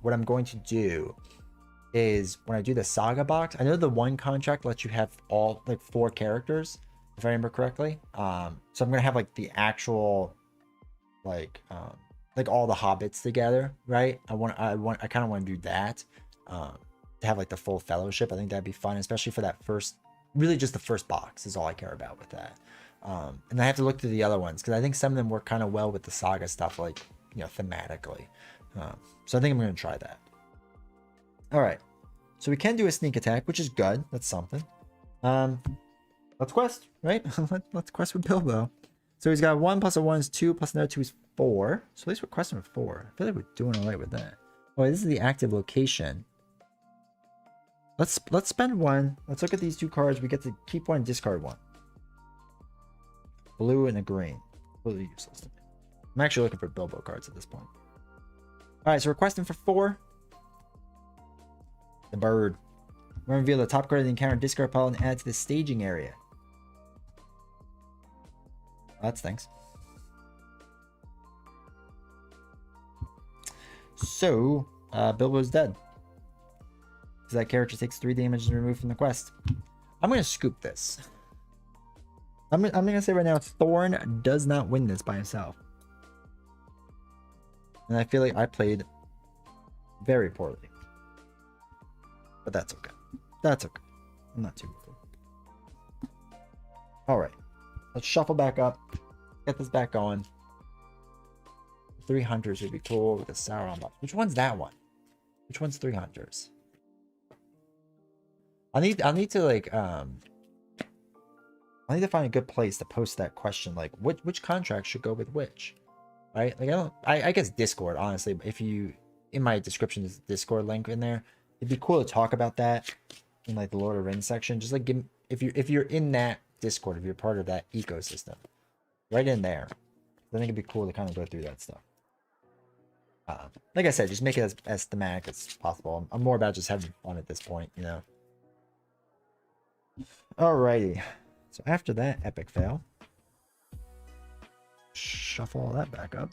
what I'm going to do is when I do the Saga box, I know the one contract lets you have all like 4 characters, if I remember correctly. So I'm gonna have like the actual like all the hobbits together, right? I kind of want to do that. To have like the full fellowship. I think that'd be fun, especially for that first, really just the first box is all I care about with that. And I have to look through the other ones because I think some of them work kind of well with the Saga stuff, like, you know, thematically. So I think I'm going to try that. All right. So we can do a sneak attack, which is good. That's something. Let's quest, right? Let's quest with Bilbo. So he's got 1 plus a 1 is 2 plus another 2 is 4. So at least we're questing with 4. I feel like we're doing alright with that. Oh, this is the active location. Let's spend 1. Let's look at these 2 cards. We get to keep 1, discard 1. Blue and a green. Completely useless to me. I'm actually looking for Bilbo cards at this point. Alright, so we're questing for 4. The bird. We're going to reveal the top card of the encounter, discard pile, and add to the staging area. Well, that stinks. So, Bilbo's dead. Because that character takes 3 damage and removed from the quest. I'm going to scoop this. I'm going to say right now, Thorn does not win this by himself. And I feel like I played very poorly. But that's okay. That's okay. I'm not too good. Alright. Let's shuffle back up. Get this back going. 3 hunters would be cool with a Sauron buff. Which one's that one? Which one's 3 hunters? I'll need to like I need to find a good place to post that question, like which contract should go with which. Right? Like I guess Discord, honestly, if you in my description there's a Discord link in there. It'd be cool to talk about that in like the Lord of the Rings section. Just like give, if you're in that Discord, if you're part of that ecosystem, right in there, I think it'd be cool to kind of go through that stuff. Like I said, just make it as thematic as possible. I'm more about just having fun at this point, you know. Alrighty. So after that epic fail, shuffle all that back up.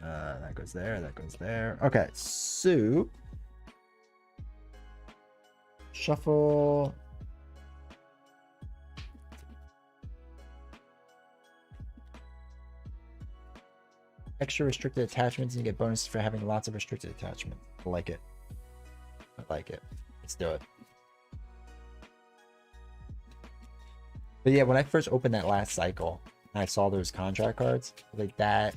That goes there. That goes there. Okay, so shuffle. Extra restricted attachments, and you get bonuses for having lots of restricted attachments. I like it. I like it. Let's do it. But yeah, when I first opened that last cycle, and I saw those contract cards, like that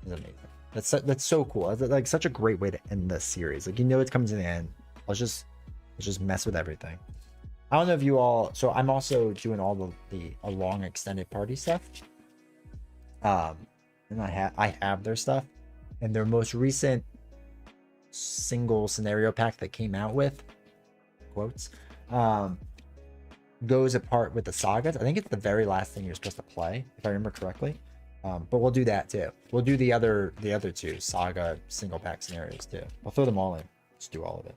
is amazing. That's so cool. That's like such a great way to end this series. Like, you know, it's coming to the end. Let's just mess with everything. I don't know if you all. So I'm also doing all the long extended party stuff. And I have their stuff, and their most recent single scenario pack that came out with quotes goes apart with the sagas. I think it's the very last thing you're supposed to play, if I remember correctly. But we'll do that too. We'll do the other 2 saga single pack scenarios too. We'll throw them all in. Let's do all of it.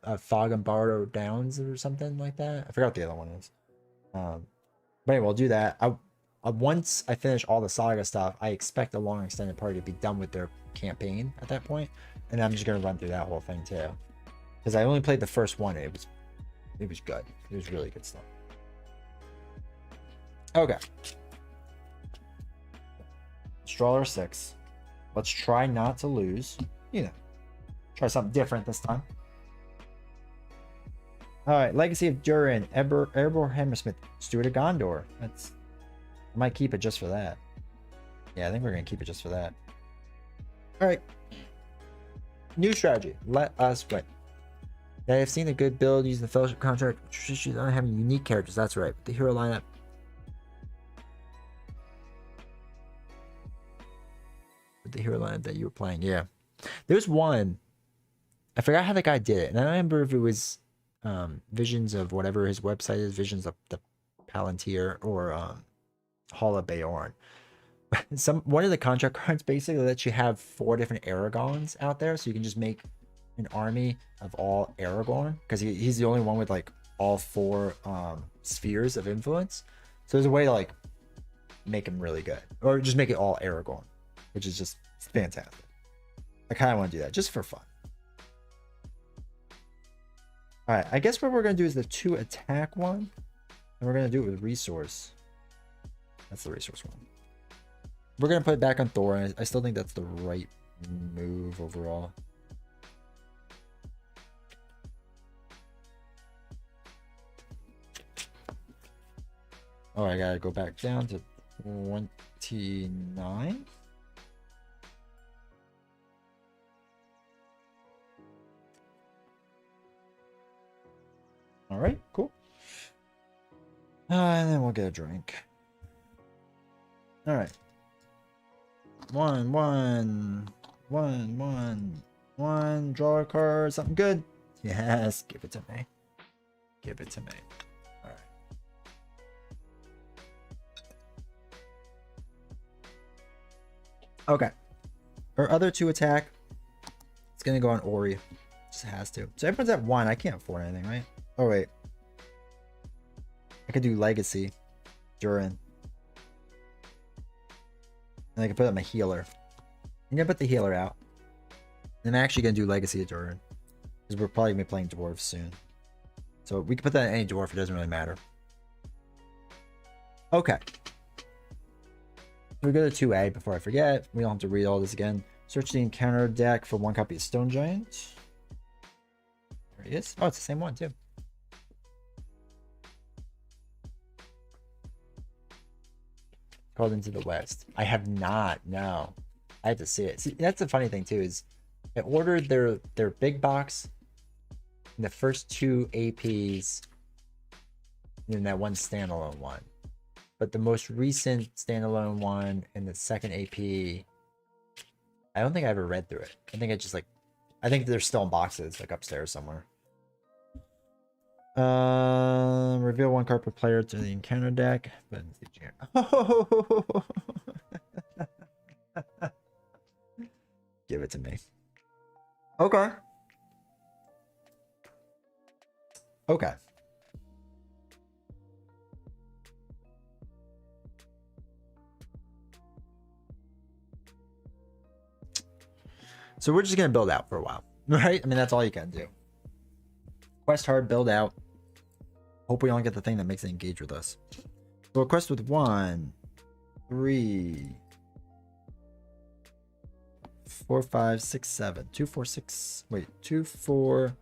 A Fog and Barrow Downs or something like that. I forgot what the other one is. But anyway, we'll do that. Once I finish all the saga stuff, I expect a long extended party to be done with their campaign at that point, and I'm just gonna run through that whole thing too, because I only played the first one. It was good. It was really good stuff. Okay, Stroller 6. Let's try not to lose. You know, try something different this time. All right, Legacy of Durin, Erebor Hammersmith, Steward of Gondor. I might keep it just for that. Yeah, I think we're going to keep it just for that. Alright. New strategy. Let us win. I have seen a good build using the Fellowship contract. She's not having unique characters. That's right. The hero lineup. With the hero lineup that you were playing. Yeah. There's one. I forgot how the guy did it. And I don't remember if it was Visions of whatever his website is. Visions of the Palantir or Hall of Beorn. One of the contract cards basically lets you have 4 different Aragorns out there, so you can just make an army of all Aragorn, because he's the only one with like all 4 spheres of influence. So there's a way to like make him really good, or just make it all Aragorn, which is just fantastic. I kind of want to do that just for fun. All right, I guess what we're gonna do is the 2 attack one, and we're gonna do it with resource. That's the resource one. We're going to put it back on Thor. I still think that's the right move overall. Oh, I got to go back down to 29. All right, cool. And then we'll get a drink. All right. One. Draw a card. Something good. Yes, give it to me. Give it to me. All right. Okay. Our other 2 attack. It's gonna go on Ori. Just has to. So everyone's at 1. I can't afford anything, right? Oh wait. I could do Legacy. Durin. And I can put up my healer. I'm gonna put the healer out. And I'm actually gonna do Legacy of Durin. Because we're probably gonna be playing dwarves soon. So we can put that in any dwarf, it doesn't really matter. Okay. We go to 2A before I forget. We don't have to read all this again. Search the encounter deck for 1 copy of Stone Giant. There he is. Oh, it's the same one too. Called Into the West. I have not, no. I had to see it. See, that's the funny thing too, is I ordered their big box and the first 2 APs and then that one standalone one. But the most recent standalone one and the second AP, I don't think I ever read through it. I think I think they're still in boxes, like upstairs somewhere. Reveal 1 card per player to the encounter deck. But give it to me. Okay. Okay. So we're just gonna build out for a while, right? I mean, that's all you can do. Quest hard, build out. Hope we don't get the thing that makes it engage with us. So a quest with 1, 3, 4, 5, 6, 7. 2, 4, 6. Wait, 2, 4,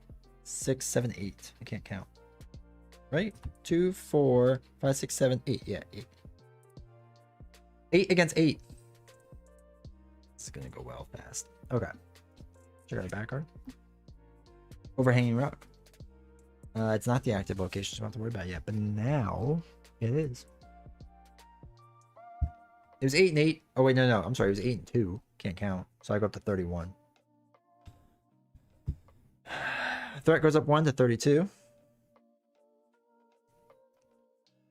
6, 7, 8. I can't count. Right? 2, 4, 5, 6, 7, 8. Yeah, 8. 8 against 8. It's gonna go well fast. Okay. Check out the back card. Overhanging Rock. It's not the active location, so I don't have to worry about it yet. But now it is. It was 8 and 8. Oh wait, no. I'm sorry. It was 8 and 2. Can't count. So I go up to 31. Threat goes up 1 to 32.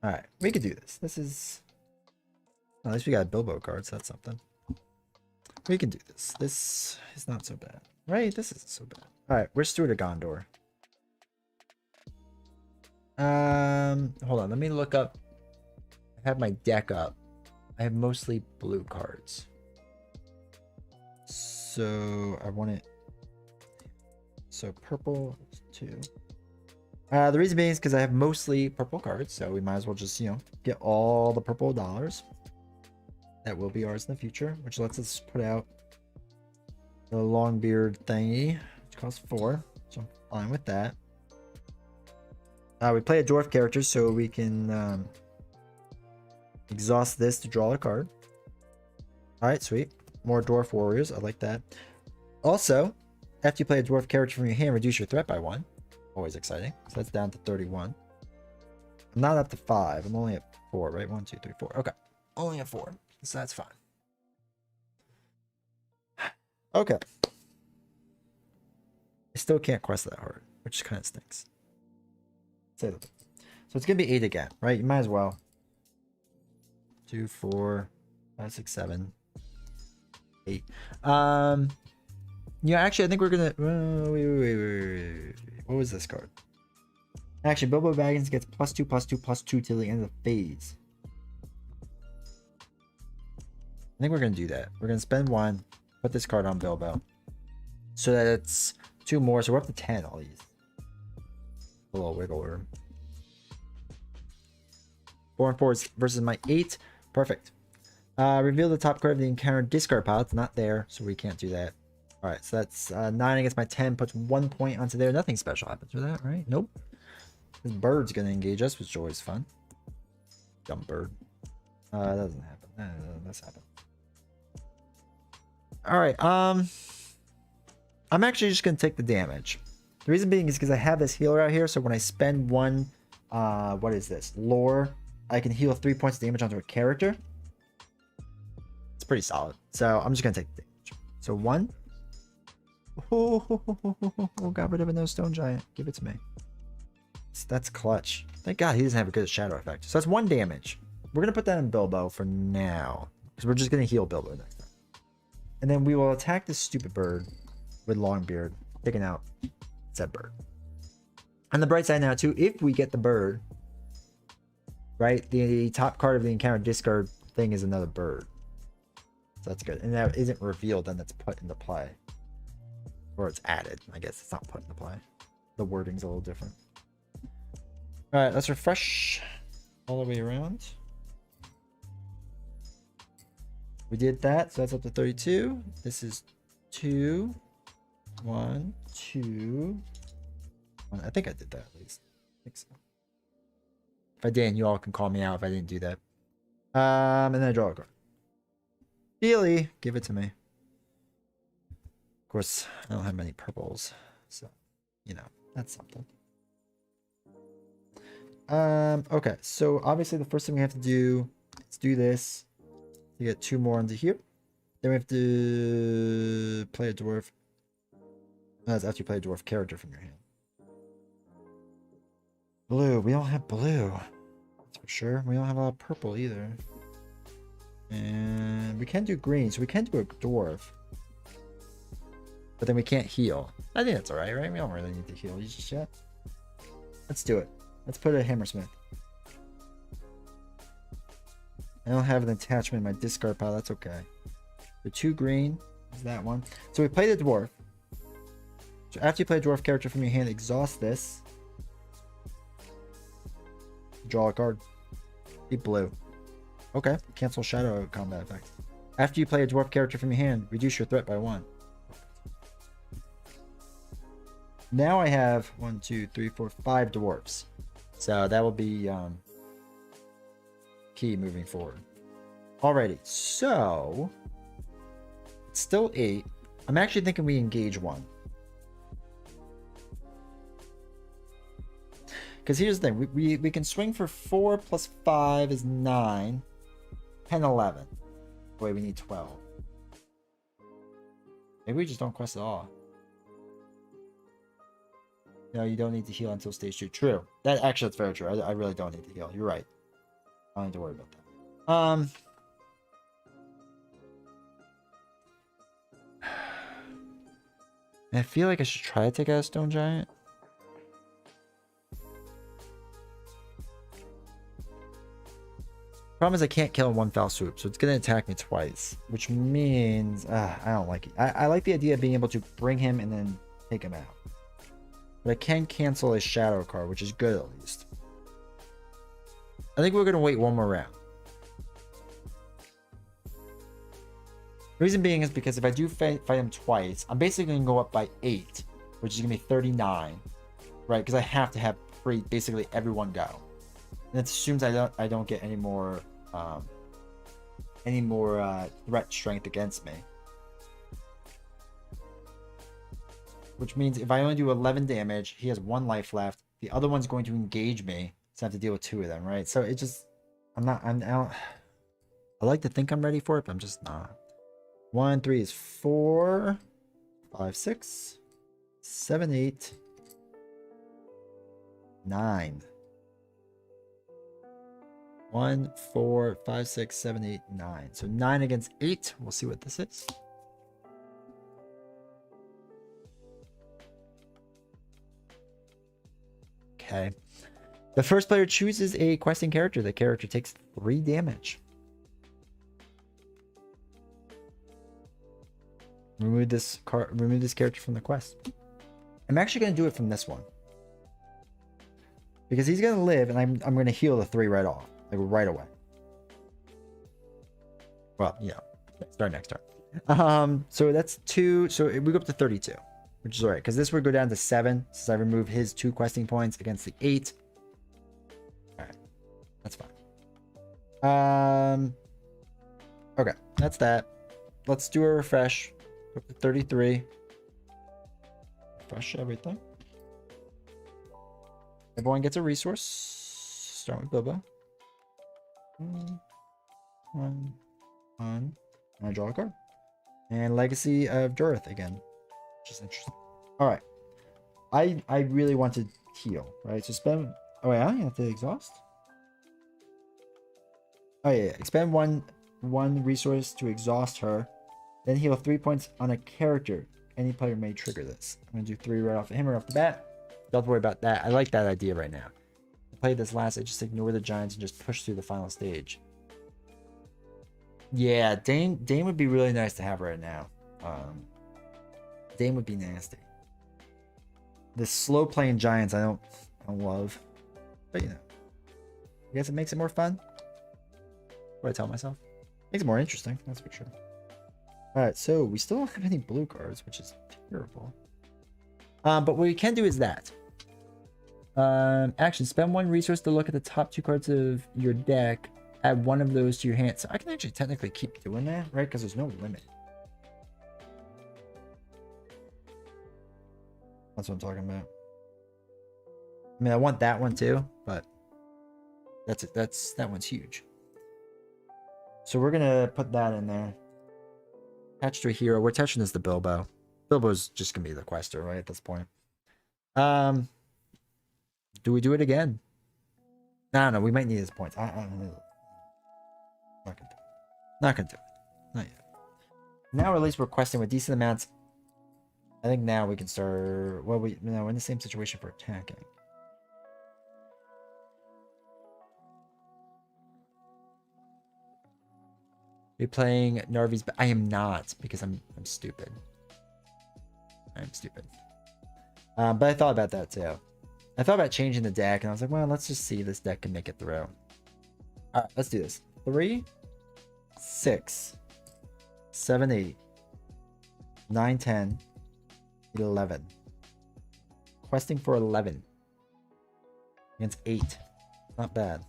All right, we could do this. This is. At least we got a Bilbo card, so that's something. We can do this. This is not so bad, right? This isn't so bad. All right, where's Steward of Gondor? Hold on. Let me look up. I have my deck up. I have mostly blue cards. So I want it. So purple 2. The reason being is because I have mostly purple cards, so we might as well just, get all the purple dollars. That will be ours in the future, which lets us put out the Longbeard thingy, which costs 4. So I'm fine with that. We play a dwarf character, so we can exhaust this to draw a card. Alright, sweet. More dwarf warriors. I like that. Also, after you play a dwarf character from your hand, reduce your threat by 1. Always exciting. So that's down to 31. I'm not up to 5. I'm only at 4, right? 1, 2, 3, 4. Okay. Only at 4. So that's fine. Okay. I still can't quest that hard, which kind of stinks. So it's going to be 8 again, right? You might as well. 2, 4, 5, 6, 7, 8. Actually, I think we're going to... wait. What was this card? Actually, Bilbo Baggins gets +2/+2/+2 till the end of the phase. I think we're going to do that. We're going to spend 1, put this card on Bilbo. So that it's 2 more, so we're up to 10 all these. A little wiggle room. 4 and 4 versus my 8. Perfect. Reveal the top card of the encounter discard pile. It's not there, so we can't do that. Alright, so that's 9 against my 10. Puts 1 point onto there. Nothing special happens for that, right? Nope. This bird's going to engage us, which is always fun. Dumb bird. That doesn't happen. That's happened. Alright, I'm actually just going to take the damage. The reason being is because I have this healer out here, so when I spend one, what is this? Lore, I can heal 3 points of damage onto a character. It's pretty solid. So I'm just gonna take the damage. So 1. Oh, got rid of a no stone giant. Give it to me. So that's clutch. Thank God he doesn't have a good shadow effect. So that's 1 damage. We're gonna put that in Bilbo for now, because we're just gonna heal Bilbo next time. And then we will attack this stupid bird with Longbeard, taking out said bird. On the bright side now too, if we get the bird, right, the top card of the encounter discard thing is another bird. So that's good. And that isn't revealed, then that's put into play. Or it's added. I guess it's not put into play. The wording's a little different. Alright, let's refresh all the way around. We did that, so that's up to 32. This is 2, 1, 2, 1. I think I did that at least. I think so. If I didn't, you all can call me out if I didn't do that. And then I draw a card. Feely, give it to me. Of course, I don't have many purples, so you know that's something. Okay, so obviously the first thing we have to do is do this to get 2 more into here. Then we have to play a dwarf. That's after you play a dwarf character from your hand. Blue, we don't have blue. That's for sure. We don't have a lot of purple either. And we can do green, so we can do a dwarf. But then we can't heal. I think that's alright, right? We don't really need to heal just yet. Let's do it. Let's put a Hammersmith. I don't have an attachment in my discard pile. That's okay. The 2 green is that one. So we play the dwarf. So after you play a dwarf character from your hand, exhaust this. Draw a card. Be blue. Okay. Cancel shadow combat effect. After you play a dwarf character from your hand, reduce your threat by 1. Now I have 1, 2, 3, 4, 5 dwarfs. So that will be key moving forward. Alrighty, so it's still 8. I'm actually thinking we engage 1. Because here's the thing, we can swing for 4 plus 5 is 9, 10, 11. Wait, we need 12. Maybe we just don't quest at all. No, you don't need to heal until stage 2. True. That's very true. I really don't need to heal. You're right. I don't need to worry about that. I feel like I should try to take out a stone giant. Problem is I can't kill in 1 foul swoop, so it's gonna attack me twice, which means I don't like it. I like the idea of being able to bring him and then take him out. But I can cancel a shadow card, which is good at least. I think we're going to wait 1 more round. Reason being is because if I do fight him twice, I'm basically going to go up by 8, which is going to be 39, right? Because I have to have basically everyone go. And it assumes I don't get any more threat strength against me. Which means if I only do 11 damage, he has 1 life left. The other one's going to engage me, so I have to deal with 2 of them, right? So it just, I like to think I'm ready for it, but I'm just not. 1, 3 is 4, 5, 6, 7, 8, 9. 1, 4, 5, 6, 7, 8, 9. So 9 against 8. We'll see what this is. Okay. The first player chooses a questing character. The character takes 3 damage. Remove this character from the quest. I'm actually going to do it from this one. Because he's going to live, and I'm going to heal the 3 right off. Like, right away. Well, yeah. Start next turn. So that's 2. So we go up to 32. Which is alright, because this would go down to 7, since I remove his 2 questing points against the 8. Alright. That's fine. Okay, that's that. Let's do a refresh. Up to 33. Refresh everything. Everyone gets a resource. Start with Bilbo. One. And I draw a card. And Legacy of Durith again. Which is interesting. Alright. I really want to heal, right? So spend... Oh, yeah? You have to exhaust? Oh, yeah. Expend one resource to exhaust her. Then heal 3 points on a character. Any player may trigger this. I'm going to do 3 right off of him or off the bat. Don't have to worry about that. I like that idea right now. I played this last. I just ignore the giants and just push through the final stage. Yeah, Dane would be really nice to have right now. Dane would be nasty. The slow playing giants I don't love. But you know. I guess it makes it more fun. What do I tell myself? Makes it more interesting, that's for sure. Alright, so we still don't have any blue cards, which is terrible. But what we can do is that. Action. Spend 1 resource to look at the top 2 cards of your deck. Add 1 of those to your hand. So I can actually technically keep doing that, right? Because there's no limit. That's what I'm talking about. I mean, I want that one too, but that's it. That one's huge. So we're gonna put that in there. Attached to a hero. We're attaching this to Bilbo. Bilbo's just gonna be the quester, right? At this point. Do we do it again? No, we might need his points. I don't know. Not gonna do it. Not gonna do it. Not yet. Now at least we're questing with decent amounts. I think now we can start. Well, we're in the same situation for attacking. Be playing Narvi's, but I am not because I'm stupid. I'm stupid. But I thought about that too. I thought about changing the deck, and I was like, well, let's just see if this deck can make it through. All right, let's do this. 3, 6, 7, 8, 9, 10, 11. Questing for 11 against 8. Not bad.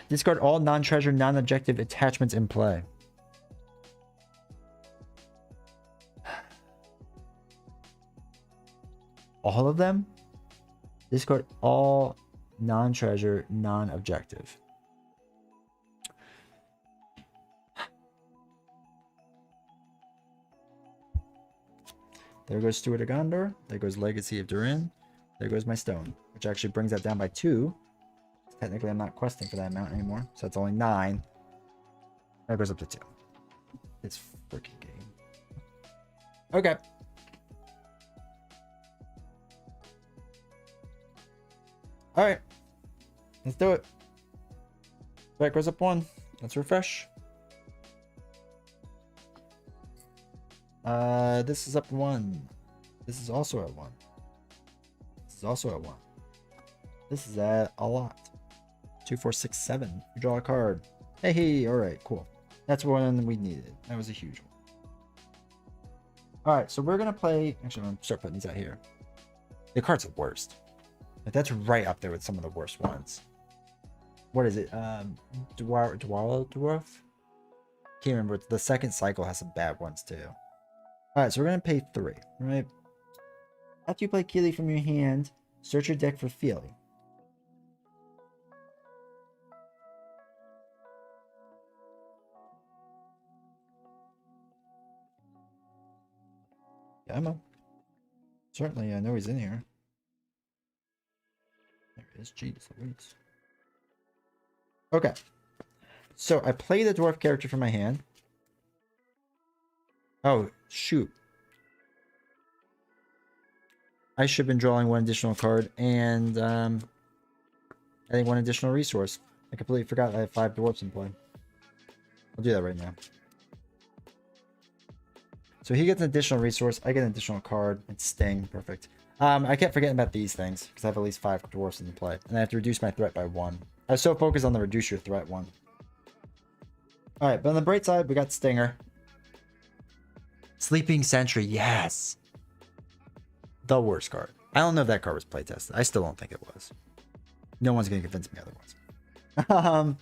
Discard all non-treasure, non-objective attachments in play. All of them? Discard all non-treasure, non-objective. There goes Steward of Gondor. There goes Legacy of Durin. There goes my stone, which actually brings that down by 2. Technically, I'm not questing for that amount anymore, so it's only 9. That goes up to 2. It's freaking game. Okay. All right. Let's do it. That goes up 1. Let's refresh. This is up 1. This is also at 1. This is also at 1. This is at a lot. 2, 4, 6, 7. You draw a card. Hey, all right, cool. That's one we needed. That was a huge one. All right, so we're gonna play. Actually, I'm gonna start putting these out here. The card's the worst. Like, that's right up there with some of the worst ones. What is it? Dwarf? Can't remember. The second cycle has some bad ones too. All right, so we're gonna pay 3. Right. After you play Keely from your hand, search your deck for feeling. Yeah, certainly, I know he's in here. There he is. Jeez Louise. Okay. So I play the dwarf character from my hand. Oh, shoot. I should have been drawing 1 additional card and adding 1 additional resource. I completely forgot I have 5 dwarfs in play. I'll do that right now. So he gets an additional resource. I get an additional card. It's Sting. Perfect. I kept forgetting about these things because I have at least 5 dwarfs in play. And I have to reduce my threat by 1. I was so focused on the reduce your threat 1. Alright, but on the bright side, we got Stinger. Sleeping Sentry. Yes. The worst card. I don't know if that card was playtested. I still don't think it was. No one's going to convince me otherwise.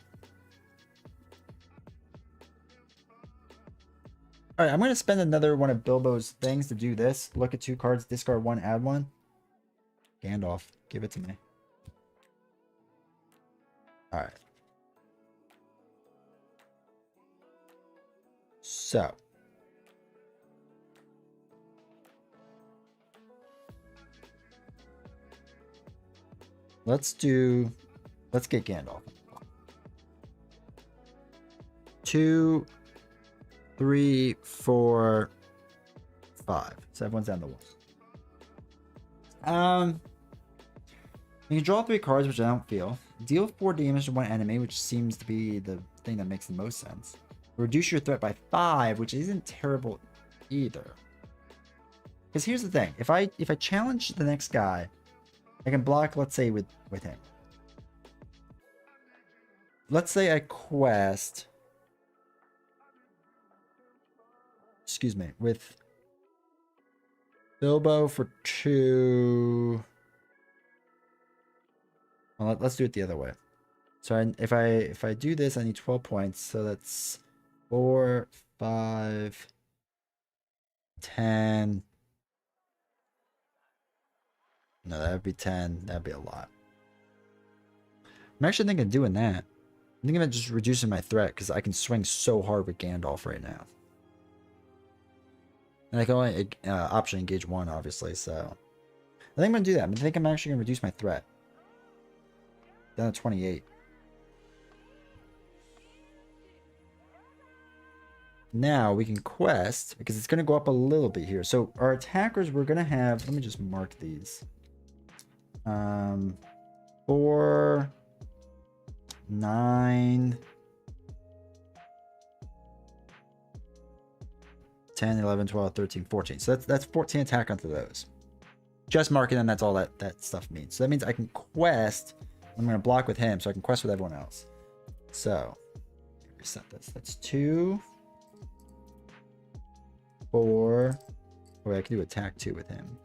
All right, I'm going to spend another one of Bilbo's things to do this. Look at 2 cards, discard 1, add 1. Gandalf, give it to me. All right. So. Let's get Gandalf. 2, 3, 4, 5. So everyone's down the walls. You can draw 3 cards, which I don't feel. Deal 4 damage to 1 enemy, which seems to be the thing that makes the most sense. Reduce your threat by 5, which isn't terrible either. Because here's the thing: if I challenge the next guy, I can block, let's say, with him. Let's say I quest. Excuse me, with Bilbo for 2. Well, let's do it the other way. So if I do this, I need 12 points. So that's 4, 5, 10. No, that would be 10. That'd be a lot. I'm actually thinking of doing that. I'm thinking of just reducing my threat because I can swing so hard with Gandalf right now. And I can only option engage 1, obviously. So I think I'm gonna do that. I think I'm actually gonna reduce my threat down to 28. Now we can quest because it's gonna go up a little bit here. So our attackers, we're gonna have. Let me just mark these. 4, 9, 10, 11, 12, 13, 14. So that's 14 attack onto those. Just marking them, that's all that stuff means. So that means I can quest. I'm going to block with him, so I can quest with everyone else. So, reset this. That's 2, 4. Oh, wait, I can do attack 2 with him.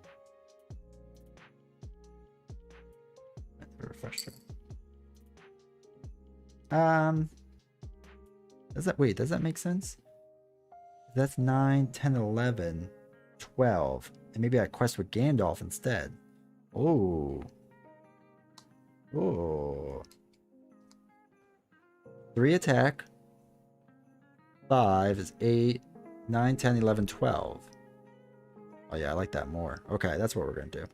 Refresher. Does that make sense? That's 9, 10, 11, 12. And maybe I quest with Gandalf instead. Oh. Oh. 3 attack. 5 is 8, 9, 10, 11, 12. Oh yeah, I like that more. Okay, that's what we're going to do.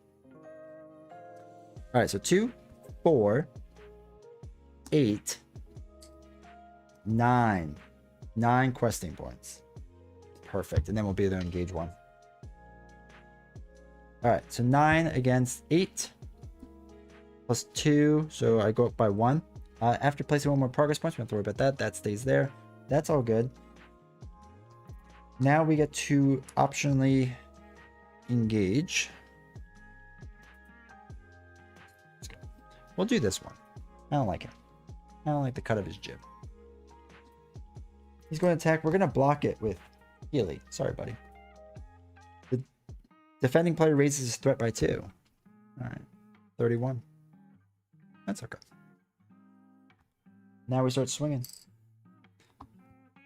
Alright, so 2, 4, 8, 9. 9 questing points. Perfect. And then we'll be able to engage 1. Alright, so 9 against 8. Plus 2, so I go up by 1. After placing 1 more progress points, we don't have to worry about that. That stays there. That's all good. Now we get to optionally engage. We'll do this one. I don't like it. I don't like the cut of his jib. He's going to attack. We're going to block it with Healy. Sorry, buddy. The defending player raises his threat by 2. Alright. 31. That's okay. Now we start swinging.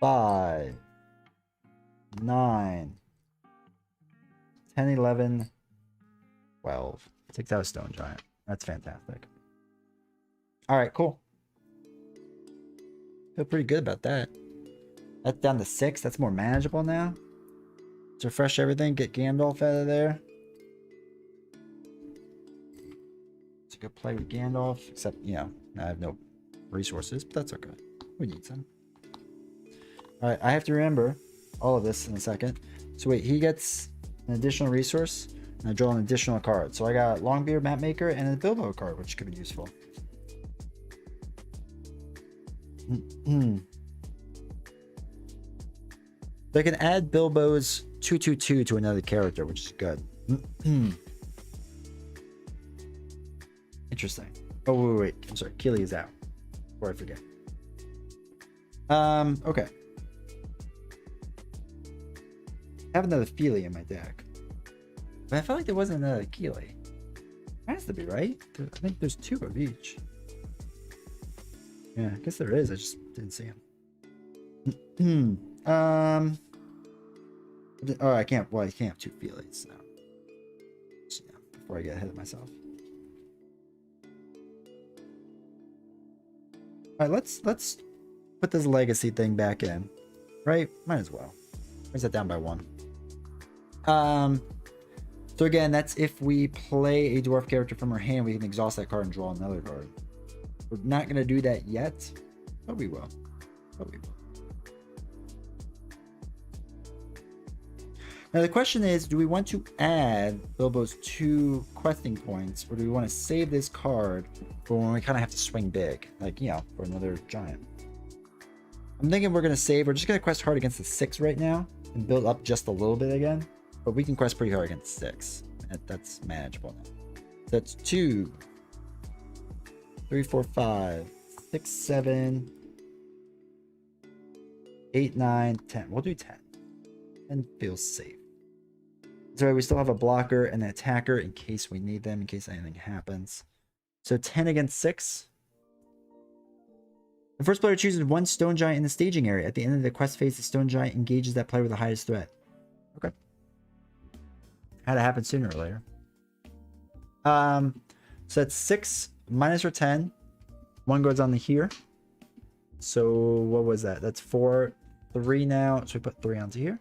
5, 9, 10, 11, 12. Takes out a stone giant. That's fantastic. Alright, cool. Feel pretty good about that. That's down to 6. That's more manageable now. Let's refresh everything. Get Gandalf out of there. It's a good play with Gandalf. Except, you know, I have no resources, but that's okay. We need some. Alright, I have to remember all of this in a second. So wait, he gets an additional resource, and I draw an additional card. So I got Longbeard Mapmaker and a Bilbo card, which could be useful. So I can add Bilbo's 2/2/2 to another character, which is good. Interesting. Oh, wait. I'm sorry. Keely is out. Before I forget. Okay. I have another Feely in my deck. But I felt like there wasn't another Keely. Has to be, right? I think there's 2 of each. Yeah, I guess there is. I just didn't see him. Oh, I can't. Well, I can't have 2 Feelies now. So, yeah, before I get ahead of myself. All right, let's put this legacy thing back in. Right? Might as well. Raise that down by 1. So again, that's if we play a dwarf character from our hand, we can exhaust that card and draw another card. We're not gonna do that yet, but we will. Now the question is, do we want to add Bilbo's 2 questing points, or do we want to save this card for when we kind of have to swing big, like, you know, for another giant? I'm thinking we're gonna save. We're just gonna quest hard against the 6 right now and build up just a little bit again. But we can quest pretty hard against 6. That's manageable now. So that's 2, 3, 4, 5, 6, 7, 8, 9, 10. We'll do 10. 10 feels safe. So we still have a blocker and an attacker in case we need them, in case anything happens. So 10 against 6. The first player chooses 1 stone giant in the staging area. At the end of the quest phase, the stone giant engages that player with the highest threat. Okay. Had to happen sooner or later. So that's 6 minus or 10. 1 goes on to here. So what was that? That's 4, 3 now. So we put 3 onto here.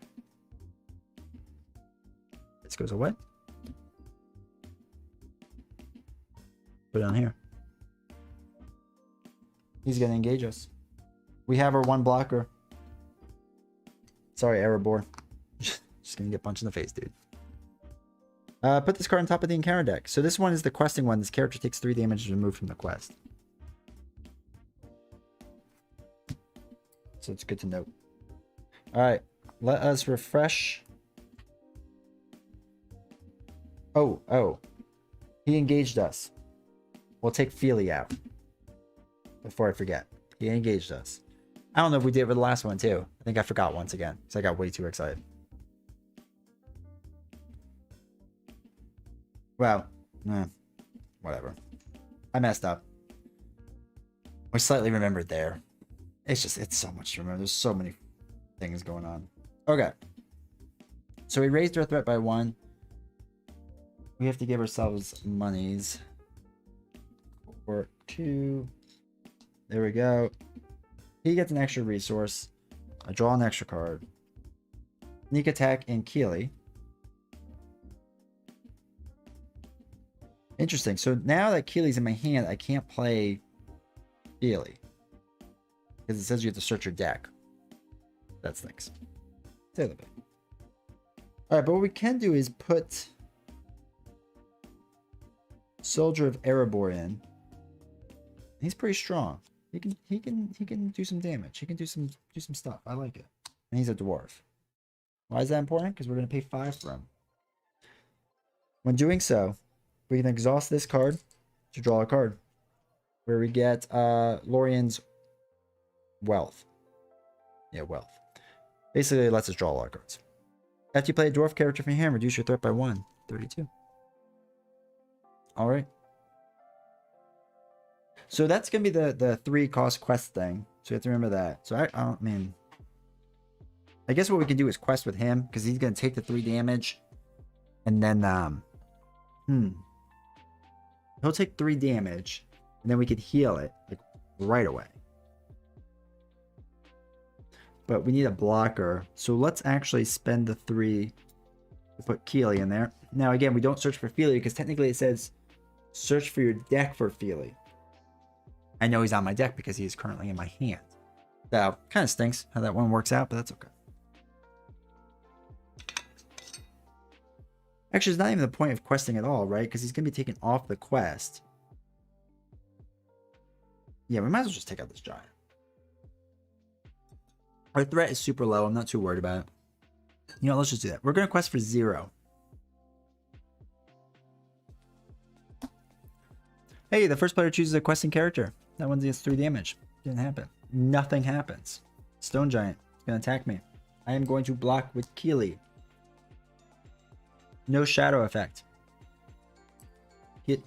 This goes away. Put it on here. He's gonna engage us. We have our 1 blocker. Sorry, Erebor. Just gonna get punched in the face, dude. Put this card on top of the encounter deck. So this one is the questing one. This character takes 3 damage removed from the quest. So it's good to note. Alright, let us refresh. Oh. He engaged us. We'll take Feely out. Before I forget. He engaged us. I don't know if we did it with the last one too. I think I forgot once again. Because I got way too excited. Well, whatever. I messed up. We slightly remembered there. It's so much to remember. There's so many things going on. Okay. So we raised our threat by 1. We have to give ourselves monies. For 2. There we go. He gets an extra resource. I draw an extra card. Sneak attack and Keely. Interesting. So now that Keely's in my hand, I can't play Keely. Because it says you have to search your deck. That stinks. Say a little bit. Alright, but what we can do is put Soldier of Erebor in. He's pretty strong. He can do some damage. He can do some stuff. I like it. And he's a dwarf. Why is that important? Because we're gonna pay 5 for him. When doing so, we can exhaust this card to draw a card. Where we get Lorien's Wealth. Yeah, Wealth. Basically, it lets us draw a lot of cards. After you play a dwarf character from your hand, reduce your threat by 1. 32. Alright. So that's going to be the 3 cost quest thing. So you have to remember that. So I mean, I guess what we can do is quest with him. Because he's going to take the 3 damage. And then, he'll take 3 damage. And then we could heal it like right away. But we need a blocker. So let's actually spend the 3 to put Keely in there. Now again, we don't search for Feely because technically it says search for your deck for Feely. I know he's on my deck because he is currently in my hand. So kind of stinks how that one works out, but that's okay. Actually, it's not even the point of questing at all, right? Because he's going to be taken off the quest. Yeah, we might as well just take out this giant. Our threat is super low. I'm not too worried about it. You know, let's just do that. We're going to quest for 0. Hey, the first player chooses a questing character. That one gets 3 damage. Didn't happen. Nothing happens. Stone giant is going to attack me. I am going to block with Keely. No shadow effect.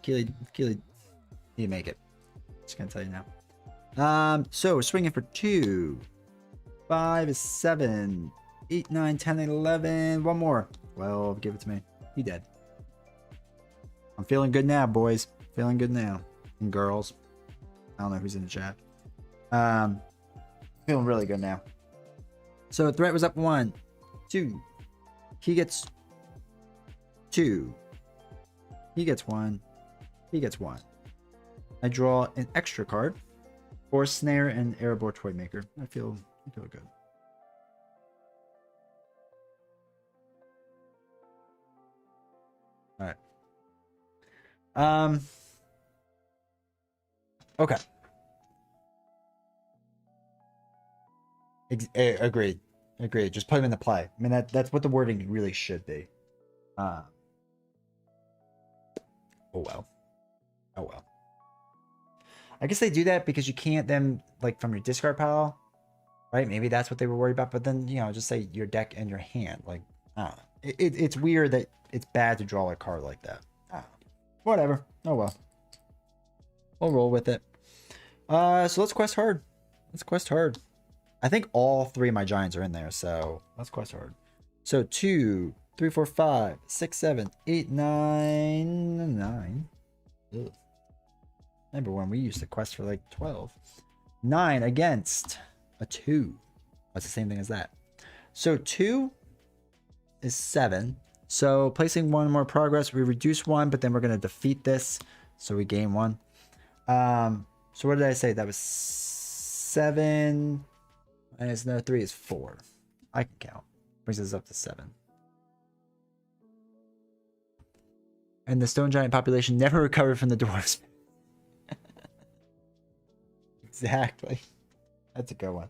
Keely, you make it. Just gonna tell you now. So we're swinging for 2. 5 is 7. 8, 9, 10, 11. One more. 12. Give it to me. He dead. I'm feeling good now, boys. Feeling good now. And girls. I don't know who's in the chat. Feeling really good now. So threat was up 1, 2. He gets 2. He gets 1. He gets 1. I draw an extra card for Snare and Erebor Toy Maker. I feel good. All right. Okay. Agreed. Just put him into play. I mean, that's what the wording really should be. Oh well. I guess they do that because you can't then, like, from your discard pile, right? Maybe that's what they were worried about. But then, just say your deck and your hand. Like, I don't know. It's weird that it's bad to draw a card like that. Whatever. Oh well. We'll roll with it. So let's quest hard. I think all 3 of my giants are in there, so let's quest hard. So 2, 3, 4, 5, 6, 7, 8, 9, 9. Ugh. Remember when we used to quest for like 12? 9 against a 2. That's the same thing as that. So 2 is 7. So placing 1 more progress, we reduce 1, but then we're going to defeat this. So we gain 1. So what did I say? That was 7. And it's another 3 is 4. I can count. Brings us up to 7. And the stone giant population never recovered from the dwarves. Exactly. That's a good one.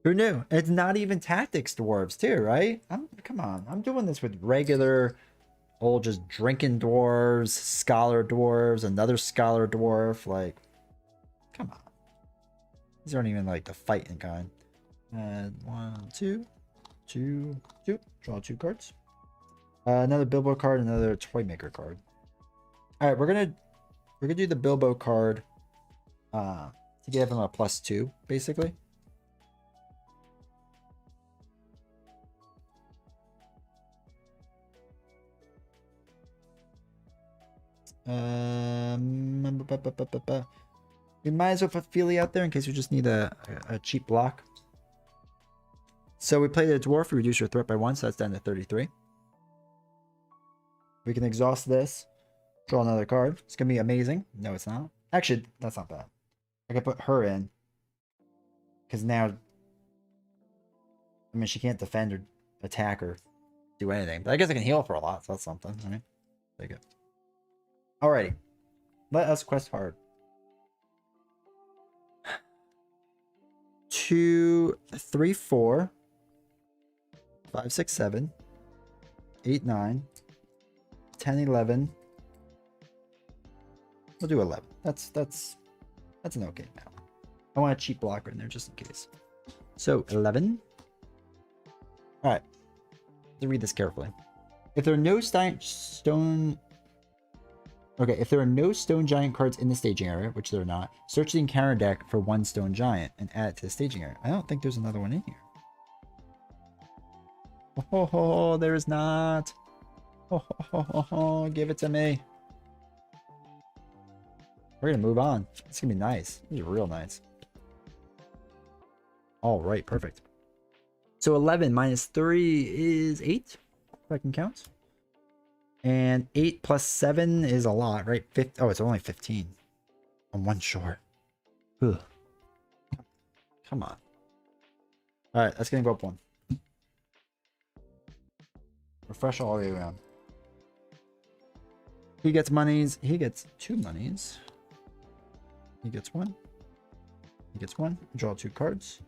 Who knew? It's not even tactics dwarves too, right? Come on. I'm doing this with regular old just drinking dwarves, scholar dwarves, another scholar dwarf. Like, come on. These aren't even like the fighting kind. And 1, 2, 2, 2. Draw 2 cards. Another Bilbo card, another Toy Maker card. All right, we're gonna do the Bilbo card to give him a +2, basically. We might as well put Feely out there in case we just need a cheap block. So we played a dwarf, we reduce your threat by 1, so that's down to 33. We can exhaust this, draw another card. It's gonna be amazing. No, it's not. Actually, that's not bad. I can put her in. Because now, I mean, she can't defend or attack or do anything. But I guess I can heal for a lot, so that's something. All right. Take it. Alrighty. Let us quest hard. 2, 3, 4, 5, 6, 7, 8, 9, 10, 11. We'll do 11. That's an okay amount. I want a cheap blocker in there just in case. So 11. All right. To read this carefully. If there are no stone giant cards in the staging area, which there are not, search the encounter deck for 1 stone giant and add it to the staging area. I don't think there's another one in here. Oh, there is not. Oh, give it to me. We're gonna move on. It's gonna be nice. This is real nice. All right, perfect. So 11 minus 3 is 8, if I can count. And 8 plus 7 is a lot, right? Oh, it's only 15. I'm 1 short. Ugh. Come on. All right, that's gonna go up 1. Refresh all the way around. He gets monies. He gets 2 monies. He gets 1. He gets 1. Draw 2 cards.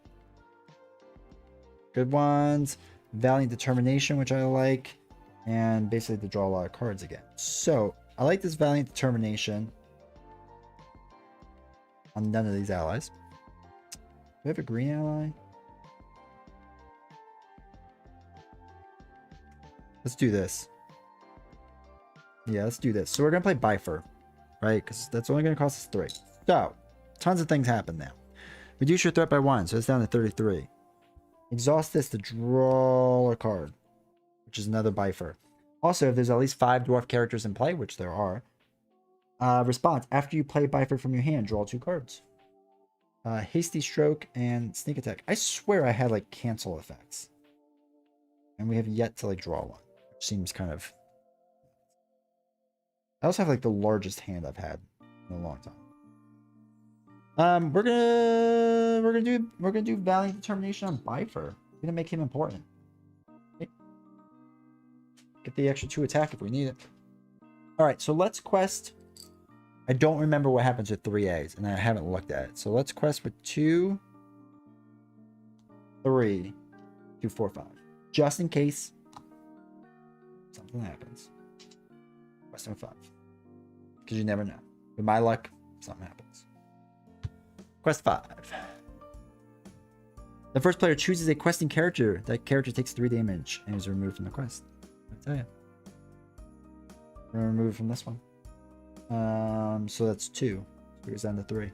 Good ones. Valiant Determination, which I like. And basically to draw a lot of cards again. So, I like this Valiant Determination on none of these allies. Do we have a green ally? Let's do this. Yeah, let's do this. So we're going to play Bifur, right? Because that's only going to cost us 3. So, tons of things happen now. Reduce your threat by 1, so it's down to 33. Exhaust this to draw a card, which is another Bifur. Also, if there's at least 5 dwarf characters in play, which there are, response. After you play Bifur from your hand, draw 2 cards. Hasty Stroke and Sneak Attack. I swear I had like cancel effects. And we have yet to like draw one. Which seems kind of... I also have like the largest hand I've had in a long time. We're gonna do Valiant Determination on Bifur. We're gonna make him important. Okay. Get the extra 2 attack if we need it. Alright, so let's quest. I don't remember what happens with 3As, and I haven't looked at it. So let's quest with 2, 3, 2, 4, 5. Just in case something happens. Quest with 5. Because you never know. With my luck, something happens. Quest 5. The first player chooses a questing character. That character takes 3 damage and is removed from the quest. I tell you. We're gonna remove it from this one. So that's 2. So it goes down to 3.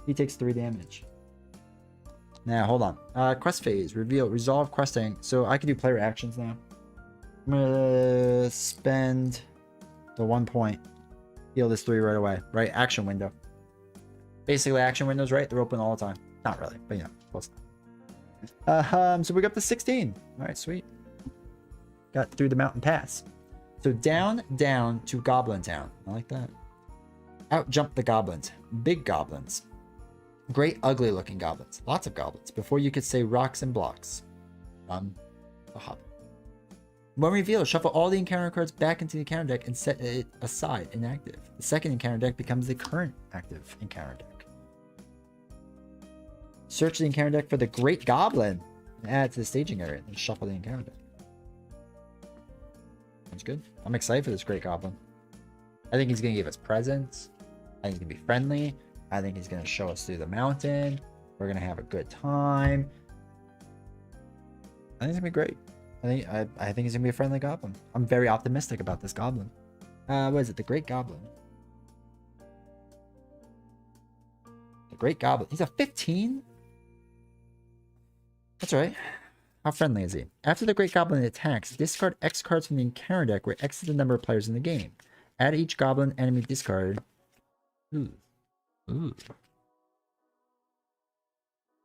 He takes 3 damage. Now, hold on. Quest phase. Reveal. Resolve questing. So I can do player actions now. I'm gonna spend the 1 point. Heal this 3 right away. Right? Action window. Basically, action windows, right? They're open all the time. Not really, but you know, close enough. So we got up to 16. All right, sweet. Got through the mountain pass. So down to Goblin Town. I like that. Out jump the goblins. Big goblins. Great, ugly looking goblins. Lots of goblins. Before you could say rocks and blocks. A hobbit. When revealed, shuffle all the encounter cards back into the encounter deck and set it aside inactive. The second encounter deck becomes the current active encounter deck. Search the encounter deck for the Great Goblin and add it to the staging area and shuffle the encounter deck. Sounds good. I'm excited for this Great Goblin. I think he's going to give us presents. I think he's going to be friendly. I think he's going to show us through the mountain. We're going to have a good time. I think it's going to be great. I think he's going to be a friendly goblin. I'm very optimistic about this goblin. What is it? The Great Goblin. The Great Goblin. He's a 15? That's right. How friendly is he? After the Great Goblin attacks, discard X cards from the encounter deck where X is the number of players in the game. Add each goblin enemy discard. Ooh. Ooh.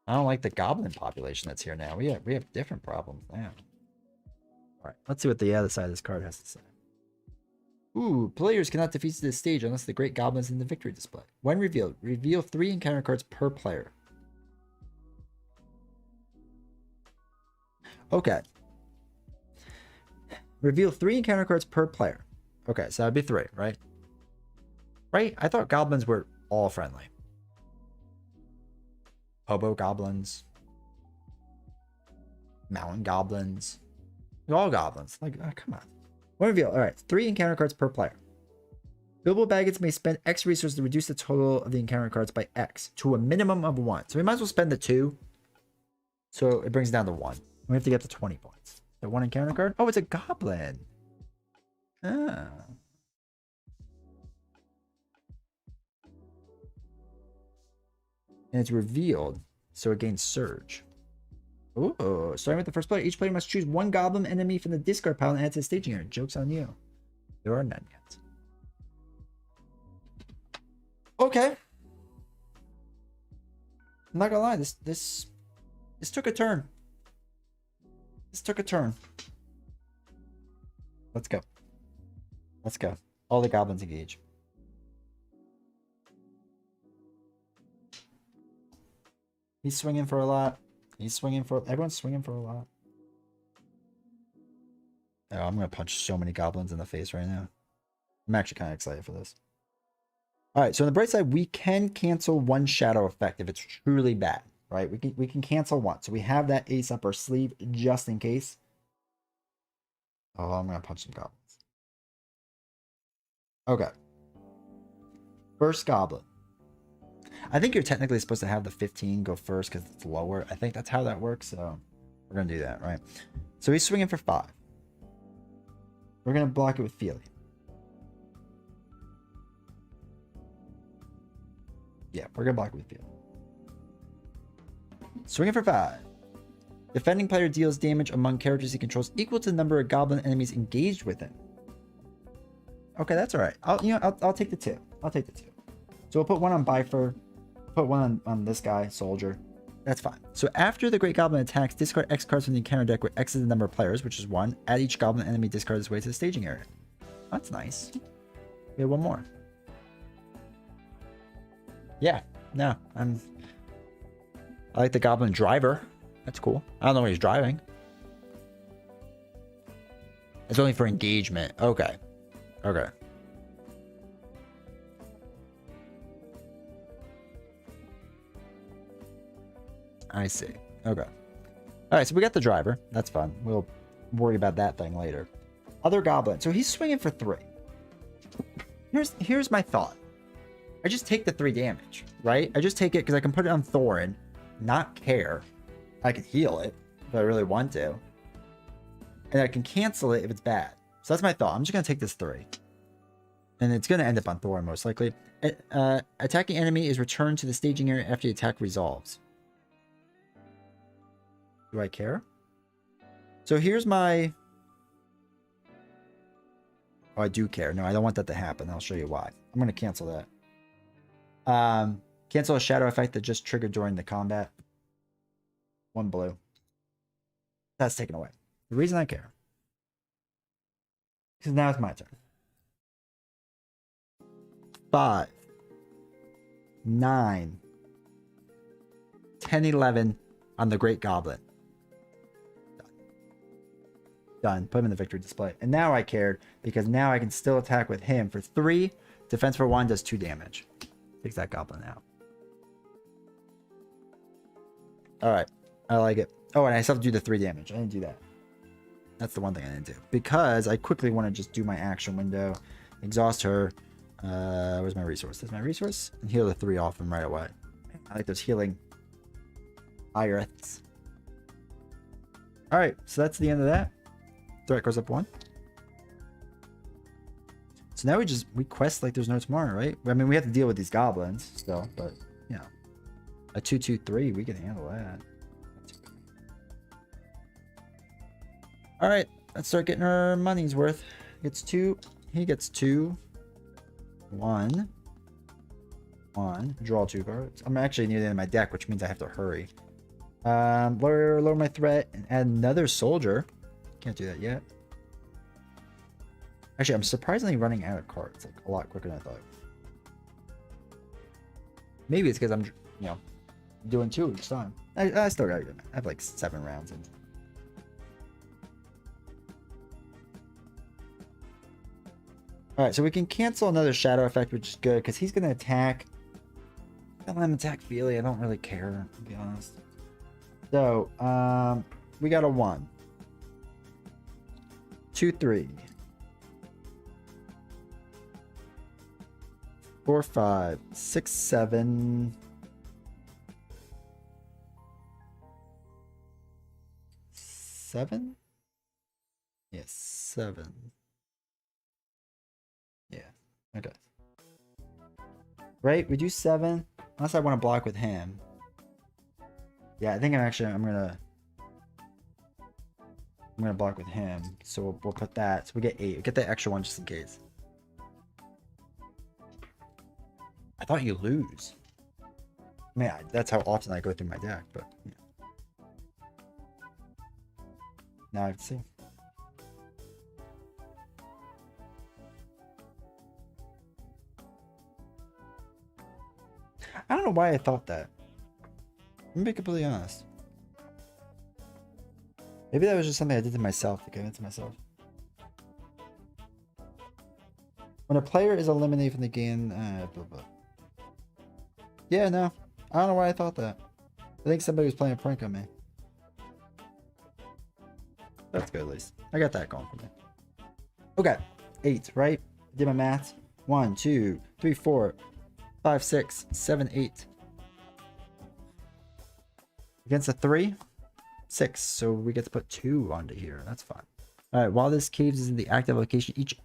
I don't like the goblin population that's here now. We have different problems now. Alright, let's see what the other side of this card has to say. Ooh, players cannot defeat this stage unless the Great Goblin is in the victory display. When revealed, reveal 3 encounter cards per player. Okay. Reveal 3 encounter cards per player. Okay, so that'd be 3, right? Right? I thought goblins were all friendly. Hobo goblins. Mountain goblins. All goblins. Like, come on. One reveal. Alright, 3 encounter cards per player. Bilbo Baggins may spend X resources to reduce the total of the encounter cards by X to a minimum of 1. So we might as well spend the 2. So it brings it down to 1. We have to get to 20 points. The 1 encounter card? Oh, it's a goblin. Ah. And it's revealed, so it gains Surge. Ooh, starting with the first player. Each player must choose 1 goblin enemy from the discard pile and add to the staging area. Joke's on you. There are none yet. Okay. I'm not gonna lie, this took a turn. This took a turn. Let's go. Let's go. All the goblins engage. He's swinging for a lot. He's swinging for... Everyone's swinging for a lot. Oh, I'm going to punch so many goblins in the face right now. I'm actually kind of excited for this. Alright, so on the bright side, we can cancel 1 shadow effect if it's truly bad. Right? We can cancel 1. So we have that ace up our sleeve just in case. Oh, I'm going to punch some goblins. Okay. First goblin. I think you're technically supposed to have the 15 go first because it's lower. I think that's how that works. So we're going to do that, right? So he's swinging for 5. We're going to block it with Feely. Yeah, we're going to block it with Feely. Swinging for 5. Defending player deals damage among characters he controls equal to the number of goblin enemies engaged with him. Okay, that's all right. I'll take the 2. I'll take the 2. So we'll put one on Bifur, put one on this guy, Soldier. That's fine. So after the Great Goblin attacks, discard X cards from the encounter deck where X is the number of players, which is 1. Add each goblin enemy discard this way to the staging area. That's nice. We have one more. Yeah, no, I like the Goblin Driver. That's cool. I don't know what he's driving. It's only for engagement. Okay. Okay. I see. Okay. All right, so we got the driver. That's fun. We'll worry about that thing later. Other goblin. So he's swinging for 3. Here's my thought. I just take the 3 damage, right? I just take it because I can put it on Thorin, not care. I can heal it if I really want to. And I can cancel it if it's bad. So that's my thought. I'm just going to take this 3. And it's going to end up on Thorin most likely. Attacking enemy is returned to the staging area after the attack resolves. Do I care? So here's my... Oh, I do care. No, I don't want that to happen. I'll show you why. I'm going to cancel that. Cancel a shadow effect that just triggered during the combat. 1 blue. That's taken away. The reason I care. Because now it's my turn. 5, 9, 10, 11 on the Great Goblin. Done. Put him in the victory display. And now I cared because now I can still attack with him for 3. Defense for 1 does 2 damage. Takes that goblin out. Alright. I like it. Oh, and I still have to do the 3 damage. I didn't do that. That's the one thing I didn't do. Because I quickly want to just do my action window. Exhaust her. Where's my resource? There's my resource. And heal the 3 off him right away. I like those healing iriths. Alright, so that's the end of that. Threat goes up 1. So now we quest like there's no tomorrow, right? I mean, we have to deal with these goblins still, but, you know. A 2/2/3, we can handle that. Alright, let's start getting our money's worth. Gets 2. He gets 2. 1. Draw 2 cards. I'm actually near the end of my deck, which means I have to hurry. Lower my threat and add another soldier. Can't do that yet. Actually, I'm surprisingly running out of cards, like a lot quicker than I thought. Maybe it's because I'm, you know, doing 2 each time. I still got it. I have like 7 rounds in. Alright, so we can cancel another shadow effect, which is good, because he's going to attack. Don't let him attack Feely. I don't really care, to be honest. So, we got a 1. 2, 3. 4, 5, 6, 7. 7? Yes, 7. Yeah, okay. Right, we do 7. Unless I want to block with him. Yeah, I think I'm gonna block with him. So we'll put that. So we get 8. We get the extra 1 just in case. I thought you lose. I mean, that's how often I go through my deck, but yeah. Now I can see. I don't know why I thought that. I'm gonna be completely honest. Maybe that was just something I did to myself to convince myself. When a player is eliminated from the game, blah, blah. Yeah, no. I don't know why I thought that. I think somebody was playing a prank on me. That's good, at least. I got that going for me. Okay. 8, right? Did my math. 1, 2, 3, 4, 5, 6, 7, 8. Against a 3? 6. So we get to put 2 onto here. That's fine. Alright, while this caves is in the active location, each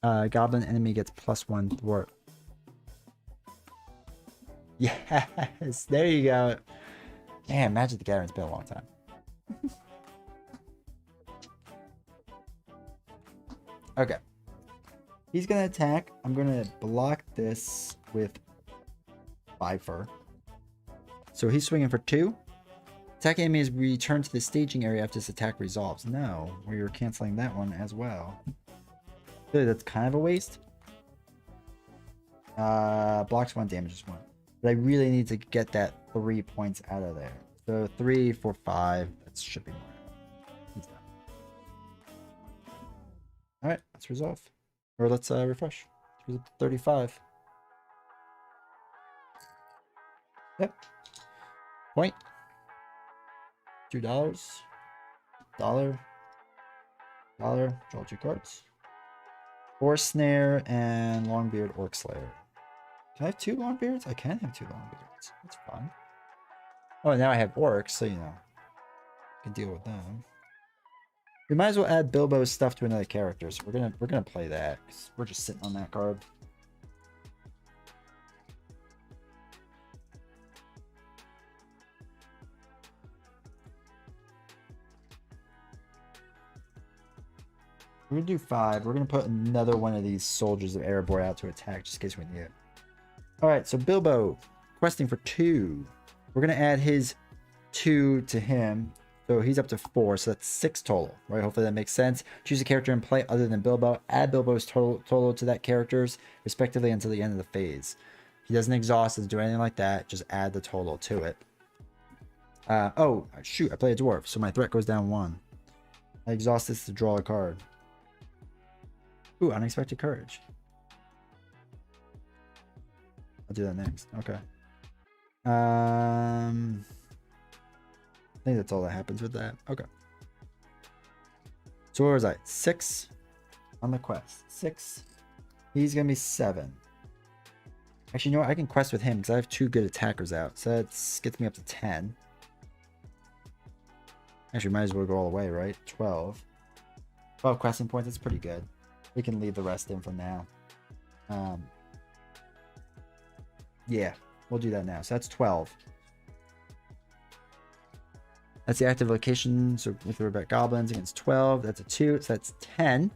goblin enemy gets +1 thwart. Yes! There you go. Man, Magic the Gathering's been a long time. Okay. He's gonna attack. I'm gonna block this with Viper. So he's swinging for 2. Attacking enemy is returned to the staging area after this attack resolves. No, we are canceling that one as well. Dude, that's kind of a waste. Blocks 1, damages 1. But I really need to get that 3 points out of there. So 3, 4, 5. That should be more. He's done. Alright, let's resolve. Or let's refresh. 35. Yep. Point. $2. Dollar. Draw 2 cards. Force Snare and Longbeard Orc Slayer. Can I have 2 Longbeards? I can have 2 Longbeards. That's fun. Oh, now I have Orcs, so you know. I can deal with them. We might as well add Bilbo's stuff to another character, so we're gonna play that, because we're just sitting on that card. We're gonna do 5. We're gonna put another one of these soldiers of Erebor out to attack, just in case we need it. Alright, so Bilbo, questing for 2. We're gonna add his 2 to him. So he's up to 4, so that's 6 total, right? Hopefully that makes sense. Choose a character in play other than Bilbo. Add Bilbo's total to that character's, respectively, until the end of the phase. He doesn't exhaust, doesn't do anything like that. Just add the total to it. Oh, shoot, I play a dwarf, so my threat goes down 1. I exhaust this to draw a card. Ooh, unexpected courage. I'll do that next. Okay. I think that's all that happens with that. Okay. So where was I? 6 on the quest. 6. He's going to be 7. Actually, you know what? I can quest with him because I have 2 good attackers out. So that gets me up to 10. Actually, might as well go all the way, right? 12. 12 questing points. That's pretty good. We can leave the rest in for now. Yeah, we'll do that now. So that's 12. That's the active location. So with the Rebet Goblins against 12, that's a 2. So that's 10.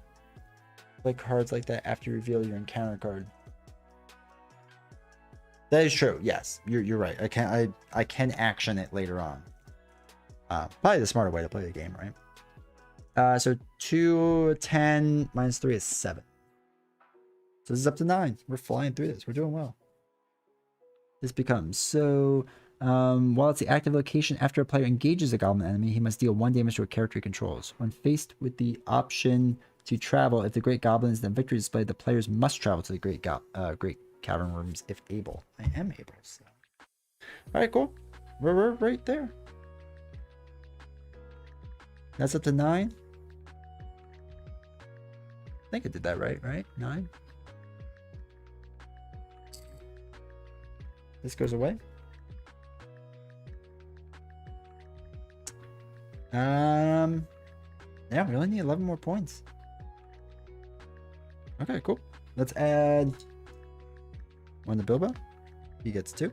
Play cards like that after you reveal your encounter card. That is true. Yes, you're right. I can action it later on. Probably the smarter way to play the game, right? So 2, 10, minus 3 is 7. So this is up to 9. We're flying through this. We're doing well. This becomes so. While it's the active location, after a player engages a goblin enemy, he must deal 1 damage to a character he controls. When faced with the option to travel, if the Great Goblin is then victory displayed, the players must travel to the Great Cavern Rooms if able. I am able. So. All right, cool. We're right there. That's up to 9. I think I did that right? 9. This goes away. Yeah, we only need 11 more points. Okay, cool. Let's add 1 to Bilbo. He gets 2.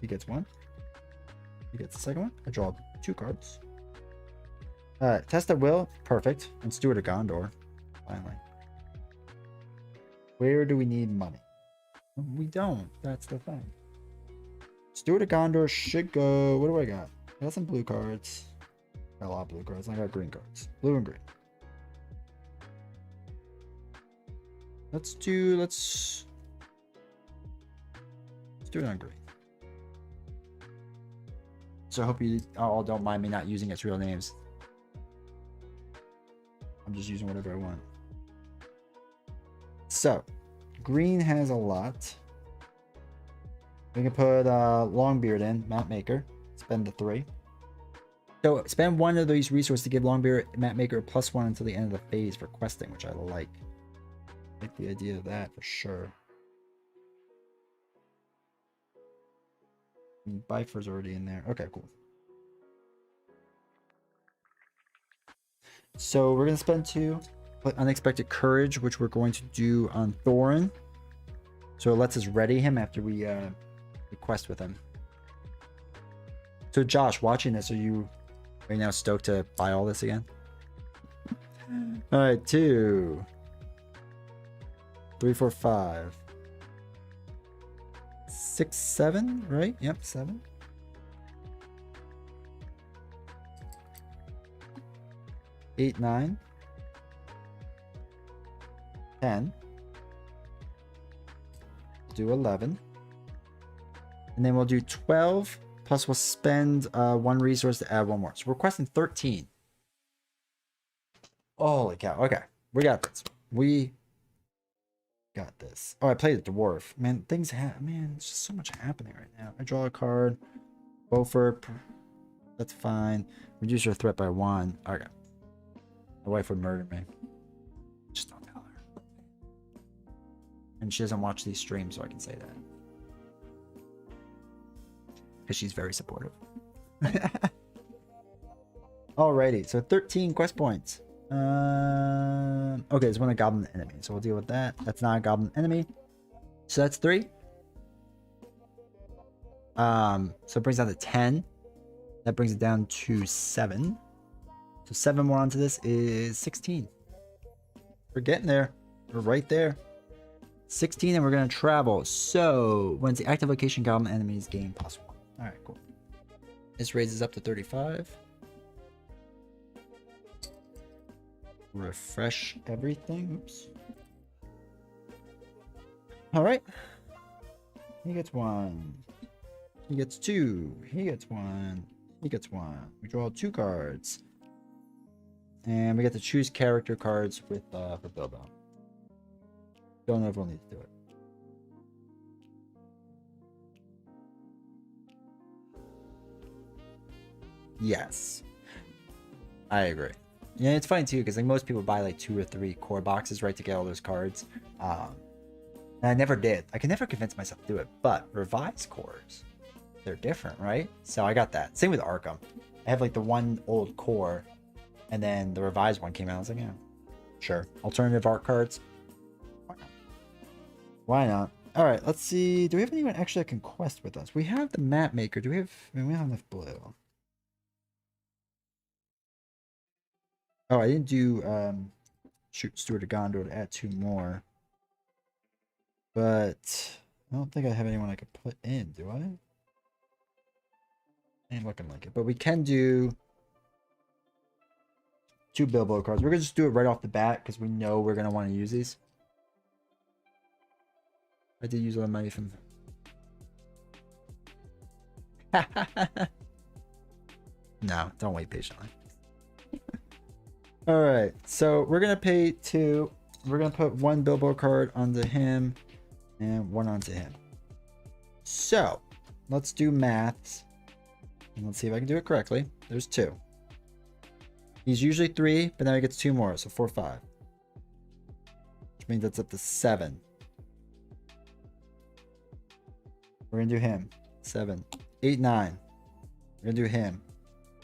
He gets 1. He gets the second one. I draw 2 cards. Test at will. Perfect. And Steward of Gondor. Finally. Where do we need money? We don't. That's the thing. Steward of Gondor should go. What do I got? I got some blue cards. Got a lot of blue cards. I got green cards. Blue and green. Let's do it on green. So I hope you all don't mind me not using its real names. I'm just using whatever I want. So, green has a lot. We can put Longbeard in, Map Maker. Spend the 3. So, spend 1 of these resources to give Longbeard Map Maker +1 until the end of the phase for questing, which I like. I like the idea of that for sure. Bifer's already in there. Okay, cool. So we're going to spend 2. Put Unexpected Courage, which we're going to do on Thorin. So it lets us ready him after we quest with him. So Josh, watching this, are you Are you now stoked to buy all this again? All right, 2, 3, 4, 5, 6, 7, right? Yep, 7. 8, 9, 10. Do 11. And then we'll do 12. Plus we'll spend 1 resource to add 1 more. So we're requesting 13. Holy cow. Okay. We got this. We got this. Oh, I played a dwarf. Man, things happen. Man, there's just so much happening right now. I draw a card. Beaufort. That's fine. Reduce your threat by 1. Okay. My wife would murder me. Just don't tell her. And she doesn't watch these streams, so I can say that. Because she's very supportive. Alrighty, so 13 quest points. Okay, there's one a goblin enemy, so we'll deal with that. That's not a goblin enemy. So that's 3. So it brings down to 10. That brings it down to 7. So 7 more onto this is 16. We're getting there. We're right there. 16, and we're going to travel. So when's the active location goblin enemies gain +1. All right, cool. This raises up to 35. Refresh everything. Oops. All right. He gets 1. He gets 2. He gets 1. He gets 1. We draw 2 cards. And we get to choose character cards with for Bilbo. Don't know if we'll need to do it. Yes, I agree. Yeah, it's funny too because like most people buy like 2 or 3 core boxes, right, to get all those cards. And I never did. I could never convince myself to do it. But revised cores, they're different, right? So I got that. Same with Arkham. I have like the one old core, and then the revised one came out. I was like, yeah, sure. Alternative art cards. Why not? Why not? All right, let's see. Do we have anyone actually that can quest with us? We have the map maker. Do we have? I mean, we don't have enough blue. Oh, I didn't do shoot Steward of Gondor to add 2 more. But I don't think I have anyone I could put in, do I? Ain't looking like it. But we can do 2 Bilbo cards. We're gonna just do it right off the bat because we know we're gonna want to use these. I did use a lot of money from No, don't wait patiently. All right, so we're gonna pay 2. We're gonna put 1 Bilbo card onto him and 1 onto him. So let's do maths and let's see if I can do it correctly. There's 2. He's usually 3, but now he gets 2 more, so 4, 5, which means that's up to 7. We're gonna do him 7, 8, 9. We're gonna do him,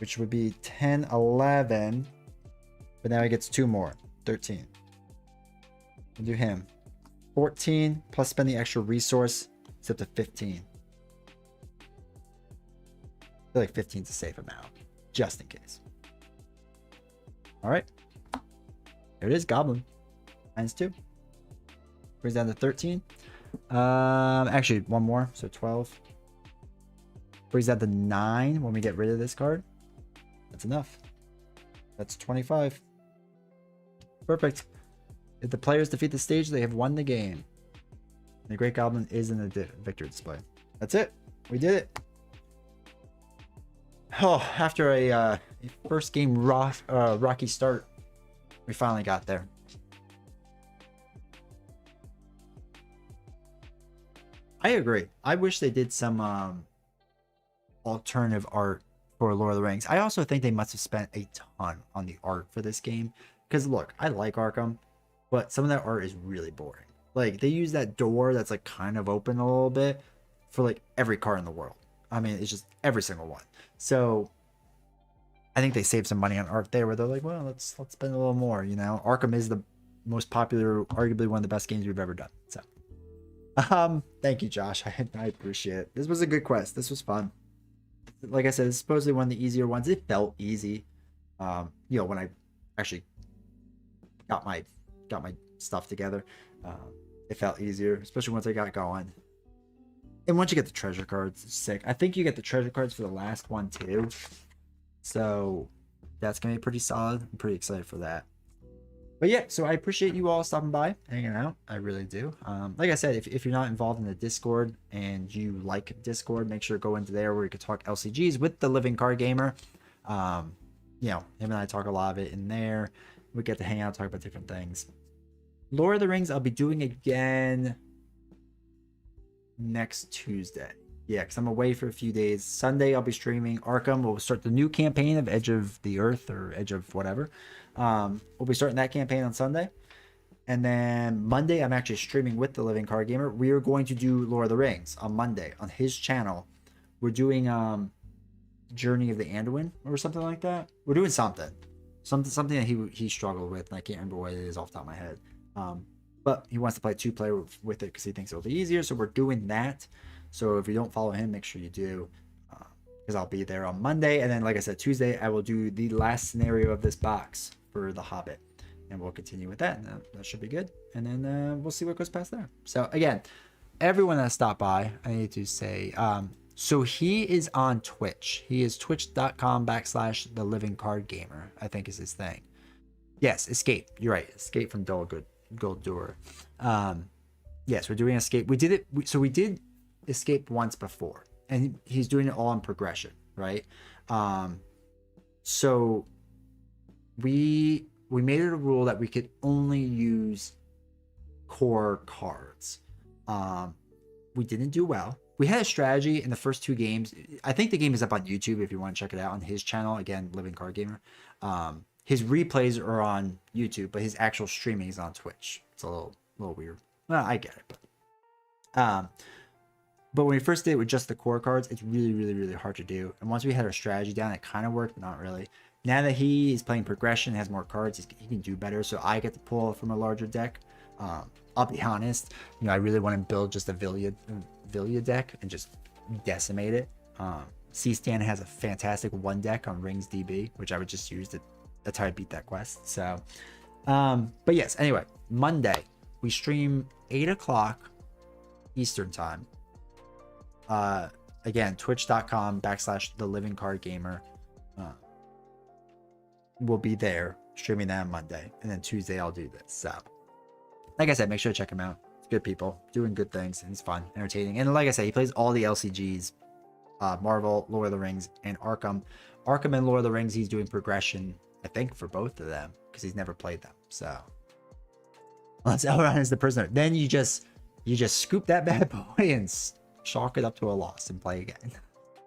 which would be 10, 11. But now he gets 2 more. 13. We'll do him. 14 plus spend the extra resource. It's up to 15. I feel like 15 is a safe amount. Just in case. Alright. There it is. Goblin. -2. Brings down to 13. Actually, 1 more. So 12. Brings down to 9 when we get rid of this card. That's enough. That's 25. Perfect. If the players defeat the stage, they have won the game. The Great Goblin is in the victory display. That's it. We did it. Oh, after a first game rocky start, we finally got there. I agree. I wish they did some alternative art for Lord of the Rings. I also think they must have spent a ton on the art for this game. Because look, I like Arkham, but some of that art is really boring. Like, they use that door that's like kind of open a little bit for like every car in the world. I mean, it's just every single one. So I think they saved some money on art there where they're like, well, let's spend a little more, you know. Arkham is the most popular, arguably one of the best games we've ever done. So thank you, Josh. I appreciate it. This was a good quest. This was fun. like I said, it's supposedly one of the easier ones. It felt easy. When I actually got my stuff together, it felt easier, especially once I got going. And once you get the treasure cards, it's sick. I think you get the treasure cards for the last one too. So that's gonna be pretty solid. I'm pretty excited for that. But yeah, so I appreciate you all stopping by, hanging out. I really do. Like I said, if you're not involved in the Discord and you like Discord, make sure to go into there where you can talk LCGs with the Living Card Gamer. Him and I talk a lot of it in there. We get to hang out, talk about different things. Lord of the Rings, I'll be doing again next Tuesday. Yeah, because I'm away for a few days. Sunday, I'll be streaming Arkham. We'll start the new campaign of Edge of the Earth or Edge of whatever. We'll be starting that campaign on Sunday. And then Monday, I'm actually streaming with the Living Card Gamer. We are going to do Lord of the Rings on Monday on his channel. We're doing Journey of the Anduin or something like that. We're doing something that he struggled with, and I can't remember what it is off the top of my head. But he wants to play 2-player with it because he thinks it'll be easier. So we're doing that. So if you don't follow him, make sure you do, because I'll be there on Monday. And then, like I said, Tuesday, I will do the last scenario of this box for The Hobbit. And we'll continue with that. And that should be good. And then we'll see what goes past there. So, again, everyone that stopped by, I need to say, so he is on Twitch. He is twitch.com/the Living Card Gamer, I think is his thing. Yes, Escape. You're right. Escape from Goldur. Yes, we're doing Escape. We did it. We did Escape once before, and he's doing it all in progression, right? So we made it a rule that we could only use core cards. We didn't do well. We had a strategy in the first 2 games. I think the game is up on YouTube if you want to check it out on his channel. Again, Living Card Gamer. His replays are on YouTube, but his actual streaming is on Twitch. It's a little weird. Well, I get it, but when we first did it with just the core cards, it's really, really, really hard to do. And once we had our strategy down, it kind of worked, but not really. Now that he is playing progression, has more cards, he can do better. So I get to pull from a larger deck. I'll be honest, I really want to build just a Villia deck and just decimate it. C-Stan has a fantastic 1 deck on Rings DB, which I would just use to. That's how I beat that quest. So, but yes, anyway, Monday, we stream 8 o'clock Eastern time. Again, twitch.com/the Living Card Gamer. We'll be there streaming that on Monday. And then Tuesday, I'll do this. So, like I said, make sure to check him out. It's good people doing good things. And it's fun, entertaining. And like I said, he plays all the LCGs, Marvel, Lord of the Rings, and Arkham. Arkham and Lord of the Rings, he's doing progression, I think, for both of them because he's never played them. So unless Elrond is the prisoner, then you just scoop that bad boy and chalk it up to a loss and play again.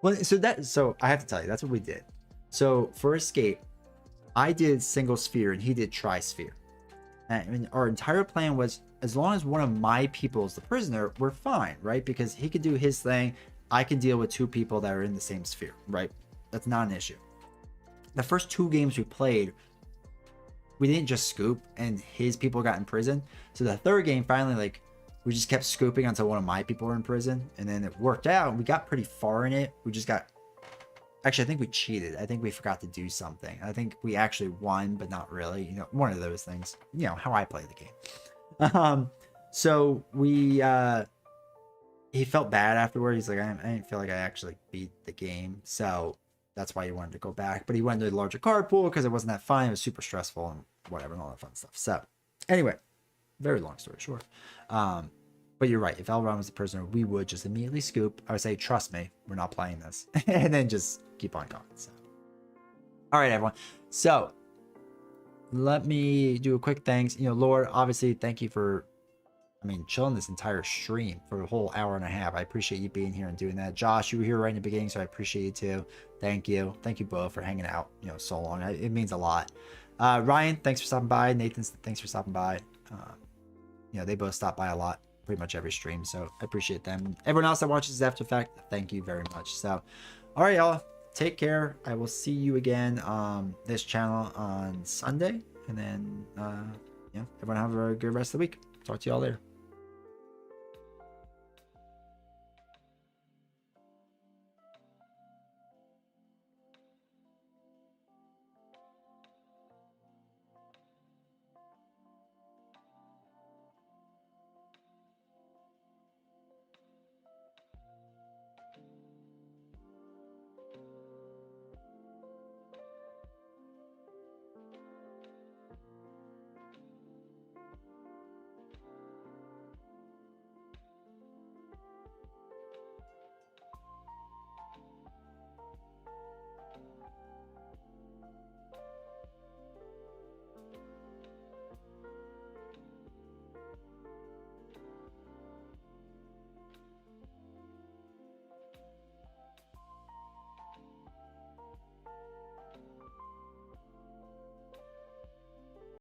Well, so I have to tell you, that's what we did. So for Escape, I did single sphere and he did tri-sphere. And our entire plan was, as long as one of my people is the prisoner, we're fine, right? Because he could do his thing. I can deal with 2 people that are in the same sphere, right? That's not an issue. The first 2 games we played, we didn't just scoop and his people got in prison. So the 3rd game, finally, we just kept scooping until one of my people were in prison. And then it worked out. We got pretty far in it. We just got... Actually, I think we cheated. I think we forgot to do something. I think we actually won, but not really. One of those things. How I play the game. So we... he felt bad afterward. He's like, I didn't feel like I actually beat the game. So... That's why he wanted to go back. But he went to the larger card pool because it wasn't that fun. It was super stressful and whatever and all that fun stuff. So, anyway, very long story short. But you're right. If Elrond was the prisoner, we would just immediately scoop. I would say, trust me, we're not playing this. And then just keep on going. So, all right, everyone. So, let me do a quick thanks. Lord, obviously, thank you for... chilling this entire stream for a whole hour and a half. I appreciate you being here and doing that. Josh, you were here right in the beginning, so I appreciate you too. Thank you. Thank you both for hanging out, so long. It means a lot. Ryan, thanks for stopping by. Nathan, thanks for stopping by. They both stop by a lot, pretty much every stream, so I appreciate them. Everyone else that watches after fact, thank you very much. So, all right, y'all. Take care. I will see you again on this channel on Sunday. And then, everyone have a good rest of the week. Talk to y'all later.